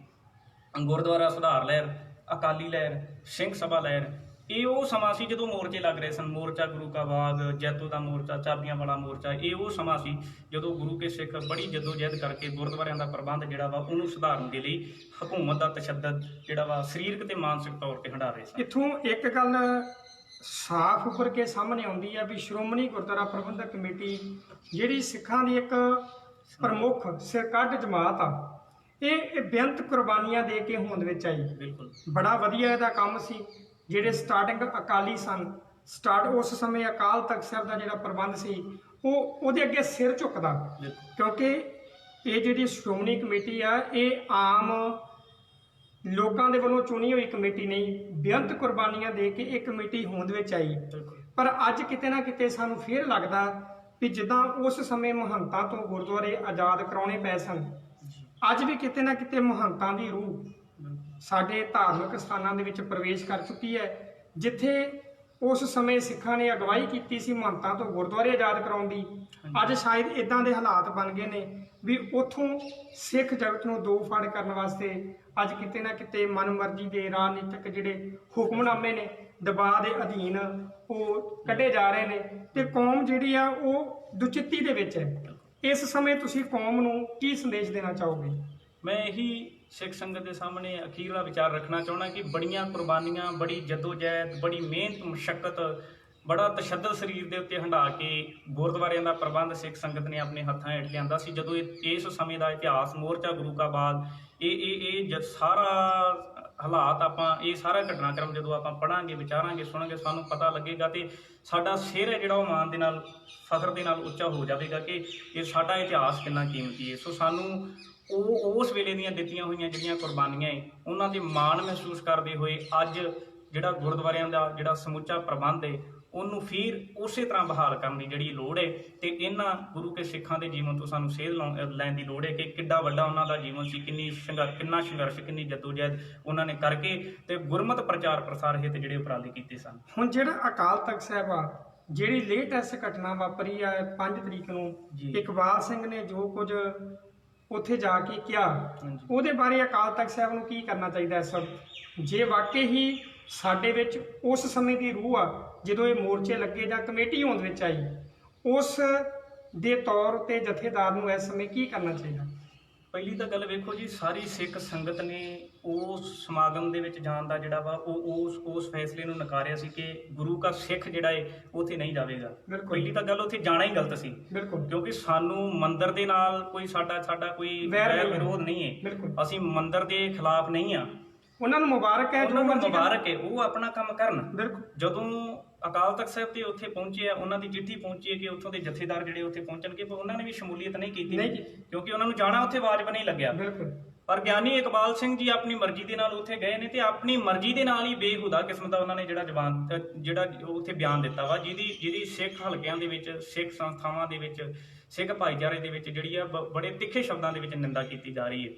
ਗੁਰਦੁਆਰਾ ਸੁਧਾਰ ਲਹਿਰ, ਅਕਾਲੀ ਲਹਿਰ, ਸਿੰਘ ਸਭਾ ਲਹਿਰ। ਇਹ ਉਹ ਸਮਾਂ ਸੀ ਜਦੋਂ ਮੋਰਚੇ ਲੱਗ ਰਹੇ ਸਨ, ਮੋਰਚਾ ਗੁਰੂ ਕਾ ਬਾਗ, ਜੈਤੋ ਦਾ ਮੋਰਚਾ, ਚਾਬੀਆਂ ਵਾਲਾ ਮੋਰਚਾ। ਇਹ ਉਹ ਸਮਾਂ ਸੀ ਜਦੋਂ ਗੁਰੂ ਕੇ ਸਿੱਖ ਬੜੀ ਜਦੋਜਹਿਦ ਕਰਕੇ ਗੁਰਦੁਆਰਿਆਂ ਦਾ ਪ੍ਰਬੰਧ ਜਿਹੜਾ ਵਾ ਉਹਨੂੰ ਸੁਧਾਰਨ ਦੇ ਲਈ ਹਕੂਮਤ ਦਾ ਤਸ਼ੱਦਦ ਜਿਹੜਾ ਵਾ ਸਰੀਰਕ ਤੇ ਮਾਨਸਿਕ ਤੌਰ ਤੇ ਹੰਢਾ ਰਹੇ ਸਨ। ਇੱਥੋਂ ਇੱਕ ਗੱਲ ਸਾਫ਼ ਉੱਭਰ ਕੇ ਸਾਹਮਣੇ ਆਉਂਦੀ ਹੈ ਵੀ ਸ਼੍ਰੋਮਣੀ ਗੁਰਦੁਆਰਾ ਪ੍ਰਬੰਧਕ ਕਮੇਟੀ ਜਿਹੜੀ ਸਿੱਖਾਂ ਦੀ ਇੱਕ ਪ੍ਰਮੁੱਖ ਸਿਰਕੱਢ ਜਮਾਤ ਆ, ਇਹ ਬੇਅੰਤ ਕੁਰਬਾਨੀਆਂ ਦੇ ਕੇ ਹੋਂਦ ਵਿੱਚ ਆਈ। ਬਿਲਕੁਲ ਬੜਾ ਵਧੀਆ ਇਹਦਾ ਕੰਮ ਸੀ। ਜਿਹੜੇ ਸਟਾਰਟਿੰਗ ਅਕਾਲੀ ਸਨ, ਉਸ ਸਮੇਂ ਅਕਾਲ ਤਖਤ ਸਾਹਿਬ ਦਾ ਜਿਹੜਾ ਪ੍ਰਬੰਧ ਸੀ ਉਹਦੇ ਅੱਗੇ ਸਿਰ ਝੁਕਦਾ, ਕਿਉਂਕਿ ਇਹ ਜਿਹੜੀ ਸ਼੍ਰੋਮਣੀ ਕਮੇਟੀ ਆ ਇਹ ਆਮ ਲੋਕਾਂ ਦੇ ਵੱਲੋਂ ਚੁਣੀ ਹੋਈ ਕਮੇਟੀ ਨਹੀਂ, ਬੇਅੰਤ ਕੁਰਬਾਨੀਆਂ ਦੇ ਕੇ ਇਹ ਕਮੇਟੀ ਹੋਂਦ ਵਿੱਚ ਆਈ। ਪਰ ਅੱਜ ਕਿਤੇ ਨਾ ਕਿਤੇ ਸਾਨੂੰ ਫੇਰ ਲੱਗਦਾ ਵੀ ਜਿੱਦਾਂ ਉਸ ਸਮੇਂ ਮਹੰਤਾਂ ਤੋਂ ਗੁਰਦੁਆਰੇ ਆਜ਼ਾਦ ਕਰਾਉਣੇ ਪਏ ਸਨ, ਅੱਜ ਵੀ ਕਿਤੇ ਨਾ ਕਿਤੇ ਮਹੰਤਾਂ ਦੀ ਰੂਹ ਸਾਡੇ ਧਾਰਮਿਕ ਸਥਾਨਾਂ ਦੇ ਵਿੱਚ ਪ੍ਰਵੇਸ਼ ਕਰ ਚੁੱਕੀ ਹੈ। ਜਿੱਥੇ ਉਸ ਸਮੇਂ ਸਿੱਖਾਂ ਨੇ ਅਗਵਾਈ ਕੀਤੀ ਸੀ ਮਹੰਤਾਂ ਤੋਂ ਗੁਰਦੁਆਰੇ ਆਜ਼ਾਦ ਕਰਾਉਣ ਦੀ, ਅੱਜ ਸ਼ਾਇਦ ਇਦਾਂ ਦੇ ਹਾਲਾਤ ਬਣ ਗਏ ਨੇ ਵੀ ਉੱਥੋਂ ਸਿੱਖ ਜਗਤ ਨੂੰ ਦੋ ਫੜ ਕਰਨ ਵਾਸਤੇ ਅੱਜ ਕਿਤੇ ਨਾ ਕਿਤੇ ਮਨਮਰਜ਼ੀ ਦੇ ਰਾਜਨੀਤਿਕ ਜਿਹੜੇ ਹੁਕਮਨਾਮੇ ਨੇ ਦਬਾਅ ਦੇ ਅਧੀਨ ਉਹ ਕੱਢੇ ਜਾ ਰਹੇ ਨੇ ਤੇ ਕੌਮ ਜਿਹੜੀ ਆ ਉਹ ਦੁਚਿੱਤੀ ਦੇ ਵਿੱਚ ਹੈ। ਇਸ ਸਮੇਂ ਤੁਸੀਂ ਕੌਮ ਨੂੰ ਕੀ ਸੰਦੇਸ਼ ਦੇਣਾ ਚਾਹੋਗੇ? ਮੈਂ ਇਹੀ ਸਿੱਖ ਸੰਗਤ ਦੇ ਸਾਹਮਣੇ ਅਖੀਰਲਾ ਵਿਚਾਰ ਰੱਖਣਾ ਚਾਹੁੰਦਾ ਕਿ ਬੜੀਆਂ ਕੁਰਬਾਨੀਆਂ, ਬੜੀ ਜਦੋਜਹਿਦ, ਬੜੀ ਮਿਹਨਤ ਮੁਸ਼ੱਕਤ, ਬੜਾ ਤਸ਼ੱਦਦ ਸਰੀਰ ਦੇ ਉੱਤੇ ਹੰਢਾ ਕੇ ਗੁਰਦੁਆਰਿਆਂ ਦਾ ਪ੍ਰਬੰਧ ਸਿੱਖ ਸੰਗਤ ਨੇ ਆਪਣੇ ਹੱਥਾਂ ਹੇਠ ਲਿਆਂਦਾ ਸੀ। ਜਦੋਂ ਇਸ ਸਮੇਂ ਦਾ ਇਤਿਹਾਸ, ਮੋਰਚਾ ਗੁਰੂ ਕਾ ਬਾਗ, ਇਹ ਸਾਰਾ ਹਾਲਾਤ ਆਪਾਂ, ਇਹ ਸਾਰਾ ਘਟਨਾਕ੍ਰਮ ਜਦੋਂ ਆਪਾਂ ਪੜ੍ਹਾਂਗੇ, ਵਿਚਾਰਾਂਗੇ, ਸੁਣਾਂਗੇ, ਸਾਨੂੰ ਪਤਾ ਲੱਗੇਗਾ ਤੇ ਸਾਡਾ ਸਿਰ ਹੈ ਜਿਹੜਾ ਉਹ ਮਾਣ ਦੇ ਨਾਲ, ਫਖਰ ਦੇ ਨਾਲ ਉੱਚਾ ਹੋ ਜਾਵੇਗਾ ਕਿ ਇਹ ਸਾਡਾ ਇਤਿਹਾਸ ਕਿੰਨਾ ਕੀਮਤੀ ਹੈ। ਸੋ ਸਾਨੂੰ ਉਸ ਵੇਲੇ ਦੀਆਂ ਦਿੱਤੀਆਂ ਹੋਈਆਂ ਜਿਹੜੀਆਂ ਕੁਰਬਾਨੀਆਂ ਹੈ ਉਹਨਾਂ ਦੇ ਮਾਣ ਮਹਿਸੂਸ ਕਰਦੇ ਹੋਏ ਅੱਜ ਜਿਹੜਾ ਗੁਰਦੁਆਰਿਆਂ ਦਾ ਜਿਹੜਾ ਸਮੁੱਚਾ ਪ੍ਰਬੰਧ ਹੈ ਉਹਨੂੰ ਫਿਰ ਉਸੇ ਤਰ੍ਹਾਂ ਬਹਾਲ ਕਰਨ ਦੀ ਜਿਹੜੀ ਲੋੜ ਹੈ ਤੇ ਇਹਨਾਂ ਗੁਰੂ ਕੇ ਸਿੱਖਾਂ ਦੇ ਜੀਵਨ ਤੋਂ ਸਾਨੂੰ ਸੇਧ ਲੈਣ ਦੀ ਲੋੜ ਹੈ ਕਿ ਕਿੱਡਾ ਵੱਡਾ ਉਹਨਾਂ ਦਾ ਜੀਵਨ ਸੀ, ਕਿੰਨਾ ਸੰਘਰਸ਼, ਕਿੰਨੀ ਜਦੋਜਹਿਦ ਉਹਨਾਂ ਨੇ ਕਰਕੇ ਤੇ ਗੁਰਮਤਿ ਪ੍ਰਚਾਰ ਪ੍ਰਸਾਰ ਹਿੱਤ ਜਿਹੜੇ ਉਪਰਾਲੇ ਕੀਤੇ ਸਨ। ਹੁਣ ਜਿਹੜਾ ਅਕਾਲ ਤਖਤ ਸਾਹਿਬ ਆ, ਜਿਹੜੀ ਲੇਟੈਸਟ ਘਟਨਾ ਵਾਪਰੀ ਆ 5 ਤਰੀਕ ਨੂੰ, ਇਕਬਾਲ ਸਿੰਘ ਨੇ ਜੋ ਕੁਝ ਉੱਥੇ ਜਾ ਕੇ ਕਿਹਾ, ਉਹਦੇ ਬਾਰੇ ਅਕਾਲ ਤਖਤ ਸਾਹਿਬ ਨੂੰ ਕੀ ਕਰਨਾ ਚਾਹੀਦਾ ਇਸ ਵਕਤ? ਜੇ ਵਾਕਈ ਹੀ ਸਾਡੇ ਵਿੱਚ ਉਸ ਸਮੇਂ ਦੀ ਰੂਹ ਆ ਜਦੋਂ ਇਹ ਮੋਰਚੇ ਲੱਗੇ ਜਾਂ ਕਮੇਟੀ ਹੋਂਦ ਵਿੱਚ ਆਈ, ਉਸ ਦੇ ਤੌਰ ਉੱਤੇ ਜਥੇਦਾਰ ਨੂੰ ਇਸ ਸਮੇਂ ਕੀ ਕਰਨਾ ਚਾਹੀਦਾ? ਪਹਿਲੀ ਤਾਂ ਗੱਲ ਵੇਖੋ ਜੀ, ਸਾਰੀ ਸਿੱਖ ਸੰਗਤ ਨੇ ਉਸ ਸਮਾਗਮ ਦੇ ਵਿੱਚ ਜਾਣ ਦਾ ਜਿਹੜਾ ਵਾ ਉਹ ਉਸ ਫੈਸਲੇ ਨੂੰ ਨਕਾਰਿਆ ਸੀ ਕਿ ਗੁਰੂ ਕਾ ਸਿੱਖ ਜਿਹੜਾ ਹੈ ਉੱਥੇ ਨਹੀਂ ਜਾਵੇਗਾ। ਪਹਿਲੀ ਤਾਂ ਗੱਲ ਉੱਥੇ ਜਾਣਾ ਹੀ ਗਲਤ ਸੀ, ਕਿਉਂਕਿ ਸਾਨੂੰ ਮੰਦਿਰ ਦੇ ਨਾਲ ਕੋਈ ਸਾਡਾ ਕੋਈ ਵੈਰ ਵਿਰੋਧ ਨਹੀਂ ਹੈ, ਅਸੀਂ ਮੰਦਿਰ ਦੇ ਖਿਲਾਫ ਨਹੀਂ ਆ। ਉਹਨਾਂ ਨੂੰ ਮੁਬਾਰਕ ਹੈ, ਜੋ ਮੁਬਾਰਕ ਹੈ, ਉਹ ਆਪਣਾ ਕੰਮ ਕਰਨ। ਜਦੋਂ ਅਕਾਲ ਤਖਤ ਸਾਹਿਬ ਤੇ ਉੱਥੇ ਪਹੁੰਚੇ ਆ, ਉਹਨਾਂ ਦੀ ਚਿੱਠੀ ਪਹੁੰਚੀ ਹੈ ਕਿ ਉੱਥੋਂ ਦੇ ਜਥੇਦਾਰ ਜਿਹੜੇ ਉੱਥੇ ਪਹੁੰਚਣਗੇ, ਪਰ ਉਹਨਾਂ ਨੇ ਵੀ ਸ਼ਮੂਲੀਅਤ ਨਹੀਂ ਕੀਤੀ ਕਿਉਂਕਿ ਉਹਨਾਂ ਨੂੰ ਜਾਣਾ ਉੱਥੇ ਵਾਜਬ ਨਹੀਂ ਲੱਗਿਆ। ਪਰ ਗਿਆਨੀ ਇਕਬਾਲ ਸਿੰਘ ਜੀ ਆਪਣੀ ਮਰਜ਼ੀ ਦੇ ਨਾਲ ਉੱਥੇ ਗਏ ਨੇ ਤੇ ਆਪਣੀ ਮਰਜ਼ੀ ਦੇ ਨਾਲ ਹੀ ਬੇਹੂਦਾ ਕਿਸਮ ਦਾ ਉਹਨਾਂ ਨੇ ਜਿਹੜਾ ਉੱਥੇ ਬਿਆਨ ਦਿੱਤਾ ਵਾ, ਜਿਹਦੀ ਸਿੱਖ ਹਲਕਿਆਂ ਦੇ ਵਿੱਚ, ਸਿੱਖ ਸੰਸਥਾਵਾਂ ਦੇ ਵਿੱਚ, ਸਿੱਖ ਭਾਈਚਾਰੇ ਦੇ ਵਿੱਚ ਜਿਹੜੀ ਆ ਬੜੇ ਤਿੱਖੇ ਸ਼ਬਦਾਂ ਦੇ ਵਿੱਚ ਨਿੰਦਾ ਕੀਤੀ ਜਾ ਰਹੀ ਹੈ।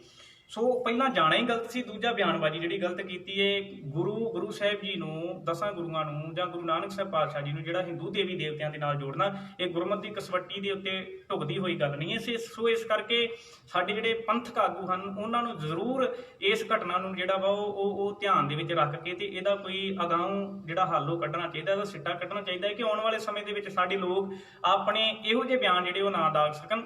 ਸੋ ਪਹਿਲਾਂ ਜਾਣਾ ਹੀ ਗਲਤ ਸੀ। ਦੂਜਾ ਬਿਆਨਬਾਜ਼ੀ ਜਿਹੜੀ ਗਲਤ ਕੀਤੀ ਹੈ, ਗੁਰੂ ਸਾਹਿਬ ਜੀ ਨੂੰ, 10 ਗੁਰੂਆਂ ਨੂੰ ਜਾਂ ਗੁਰੂ ਨਾਨਕ ਸਾਹਿਬ ਪਾਤਸ਼ਾਹ ਜੀ ਨੂੰ ਜਿਹੜਾ ਹਿੰਦੂ ਦੇਵੀ ਦੇਵਤਿਆਂ ਦੇ ਨਾਲ ਜੋੜਨਾ, ਇਹ ਗੁਰਮਤਿ ਦੀ ਕਸਵੱਟੀ ਦੇ ਉੱਤੇ ਢੁਕਦੀ ਹੋਈ ਗੱਲ ਨਹੀਂ ਹੈ। ਸੋ ਇਸ ਕਰਕੇ ਸਾਡੇ ਜਿਹੜੇ ਪੰਥਕ ਆਗੂ ਹਨ ਉਹਨਾਂ ਨੂੰ ਜ਼ਰੂਰ ਇਸ ਘਟਨਾ ਨੂੰ ਜਿਹੜਾ ਵਾ ਉਹ ਧਿਆਨ ਦੇ ਵਿੱਚ ਰੱਖ ਕੇ ਤੇ ਇਹਦਾ ਕੋਈ ਅਗਾਊਂ ਜਿਹੜਾ ਹੱਲ ਉਹ ਕੱਢਣਾ ਚਾਹੀਦਾ, ਇਹਦਾ ਸਿੱਟਾ ਕੱਢਣਾ ਚਾਹੀਦਾ ਹੈ ਕਿ ਆਉਣ ਵਾਲੇ ਸਮੇਂ ਦੇ ਵਿੱਚ ਸਾਡੇ ਲੋਕ ਆਪਣੇ ਇਹੋ ਜਿਹੇ ਬਿਆਨ ਜਿਹੜੇ ਉਹ ਨਾ ਦਾਗ ਸਕਣ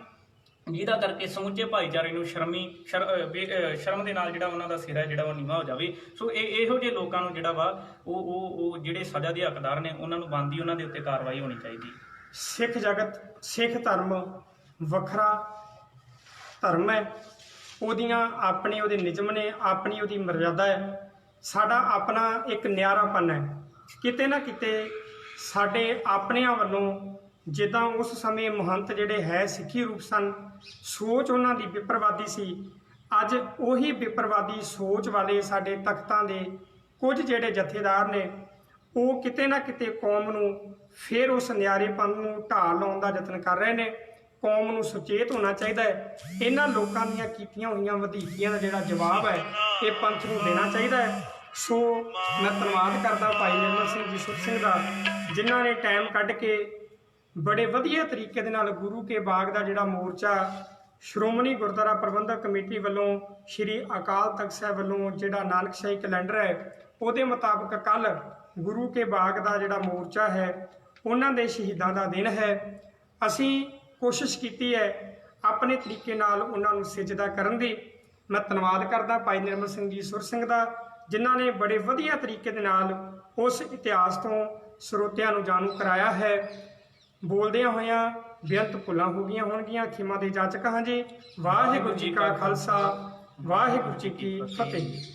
ਜਿਹਦਾ ਕਰਕੇ ਸਮੁੱਚੇ ਭਾਈਚਾਰੇ ਨੂੰ ਸ਼ਰਮ ਦੇ ਨਾਲ ਜਿਹੜਾ ਉਹਨਾਂ ਦਾ ਸਿਰਾ ਜਿਹੜਾ ਉਹ ਨੀਵਾਂ ਹੋ ਜਾਵੇ। ਸੋ ਇਹੋ ਜਿਹੇ ਲੋਕਾਂ ਨੂੰ ਜਿਹੜਾ ਵਾ ਉਹ ਜਿਹੜੇ ਸਜ਼ਾ ਦੇ ਹੱਕਦਾਰ ਨੇ ਉਹਨਾਂ ਨੂੰ ਬਣਦੀ ਉਹਨਾਂ ਦੇ ਉੱਤੇ ਕਾਰਵਾਈ ਹੋਣੀ ਚਾਹੀਦੀ। ਸਿੱਖ ਜਗਤ, ਸਿੱਖ ਧਰਮ ਵੱਖਰਾ ਧਰਮ ਹੈ, ਉਹਦੇ ਨਿਯਮ ਨੇ, ਆਪਣੀ ਉਹਦੀ ਮਰਜ਼ਾਦਾ ਹੈ, ਸਾਡਾ ਆਪਣਾ ਇੱਕ ਨਿਆਰਾਪਨ ਹੈ। ਕਿਤੇ ਨਾ ਕਿਤੇ ਸਾਡੇ ਆਪਣਿਆਂ ਵੱਲੋਂ ਜਿੱਦਾਂ ਉਸ ਸਮੇਂ ਮਹੰਤ ਜਿਹੜੇ ਹੈ ਸਿੱਖੀ ਰੂਪ ਸਨ, ਸੋਚ ਉਹਨਾਂ ਦੀ ਵਿਪਰਵਾਦੀ ਸੀ, ਅੱਜ ਉਹੀ ਵਿਪਰਵਾਦੀ ਸੋਚ ਵਾਲੇ ਸਾਡੇ ਤਖਤਾਂ ਦੇ ਕੁਝ ਜਿਹੜੇ ਜਥੇਦਾਰ ਨੇ ਉਹ ਕਿਤੇ ਨਾ ਕਿਤੇ ਕੌਮ ਨੂੰ ਫਿਰ ਉਸ ਨਿਆਰੇਪਨ ਨੂੰ ਢਾਲ ਲਾਉਣ ਦਾ ਯਤਨ ਕਰ ਰਹੇ ਨੇ। ਕੌਮ ਨੂੰ ਸੁਚੇਤ ਹੋਣਾ ਚਾਹੀਦਾ ਹੈ। ਇਹਨਾਂ ਲੋਕਾਂ ਦੀਆਂ ਕੀਤੀਆਂ ਹੋਈਆਂ ਵਧੀਕੀਆਂ ਦਾ ਜਿਹੜਾ ਜਵਾਬ ਹੈ ਇਹ ਪੰਥ ਨੂੰ ਦੇਣਾ ਚਾਹੀਦਾ ਹੈ। ਸੋ ਮੈਂ ਧੰਨਵਾਦ ਕਰਦਾ ਭਾਈ ਨਿਰਮਲ ਸਿੰਘ ਜੀ ਸੁਰ ਸਿੰਘ ਦਾ, ਜਿਨ੍ਹਾਂ ਨੇ ਟਾਈਮ ਕੱਢ ਕੇ ਬੜੇ ਵਧੀਆ ਤਰੀਕੇ ਦੇ ਨਾਲ ਗੁਰੂ ਕੇ ਬਾਗ ਦਾ ਜਿਹੜਾ ਮੋਰਚਾ ਸ਼੍ਰੋਮਣੀ ਗੁਰਦੁਆਰਾ ਪ੍ਰਬੰਧਕ ਕਮੇਟੀ ਵੱਲੋਂ ਸ਼੍ਰੀ ਅਕਾਲ ਤਖਤ ਸਾਹਿਬ ਵੱਲੋਂ ਜਿਹੜਾ ਨਾਨਕਸ਼ਾਹੀ ਕੈਲੰਡਰ ਹੈ ਉਹਦੇ ਮੁਤਾਬਕ ਕੱਲ ਗੁਰੂ ਕੇ ਬਾਗ ਦਾ ਜਿਹੜਾ ਮੋਰਚਾ ਹੈ ਉਹਨਾਂ ਦੇ ਸ਼ਹੀਦਾਂ ਦਾ ਦਿਨ ਹੈ। ਅਸੀਂ ਕੋਸ਼ਿਸ਼ ਕੀਤੀ ਹੈ ਆਪਣੇ ਤਰੀਕੇ ਨਾਲ ਉਹਨਾਂ ਨੂੰ ਸਿਜਦਾ ਕਰਨ ਦੀ। ਮੈਂ ਧੰਨਵਾਦ ਕਰਦਾ ਭਾਈ ਨਿਰਮਲ ਸਿੰਘ ਜੀ ਸੁਰ ਸਿੰਘ ਦਾ, ਜਿਨ੍ਹਾਂ ਨੇ ਬੜੇ ਵਧੀਆ ਤਰੀਕੇ ਦੇ ਨਾਲ ਉਸ ਇਤਿਹਾਸ ਤੋਂ ਸਰੋਤਿਆਂ ਨੂੰ ਜਾਣੂ ਕਰਾਇਆ ਹੈ। ਬੋਲਦਿਆਂ ਹੋਇਆਂ ਬੇਅੰਤ ਭੁੱਲਾਂ ਹੋ ਗਈਆਂ ਹੋਣਗੀਆਂ, ਖਿਮਾ ਦੇ ਜਾਚਕ ਹਾਂ ਜੀ। ਵਾਹਿਗੁਰੂ ਜੀ ਕਾ ਖਾਲਸਾ, ਵਾਹਿਗੁਰੂ ਜੀ ਕੀ ਫਤਿਹ।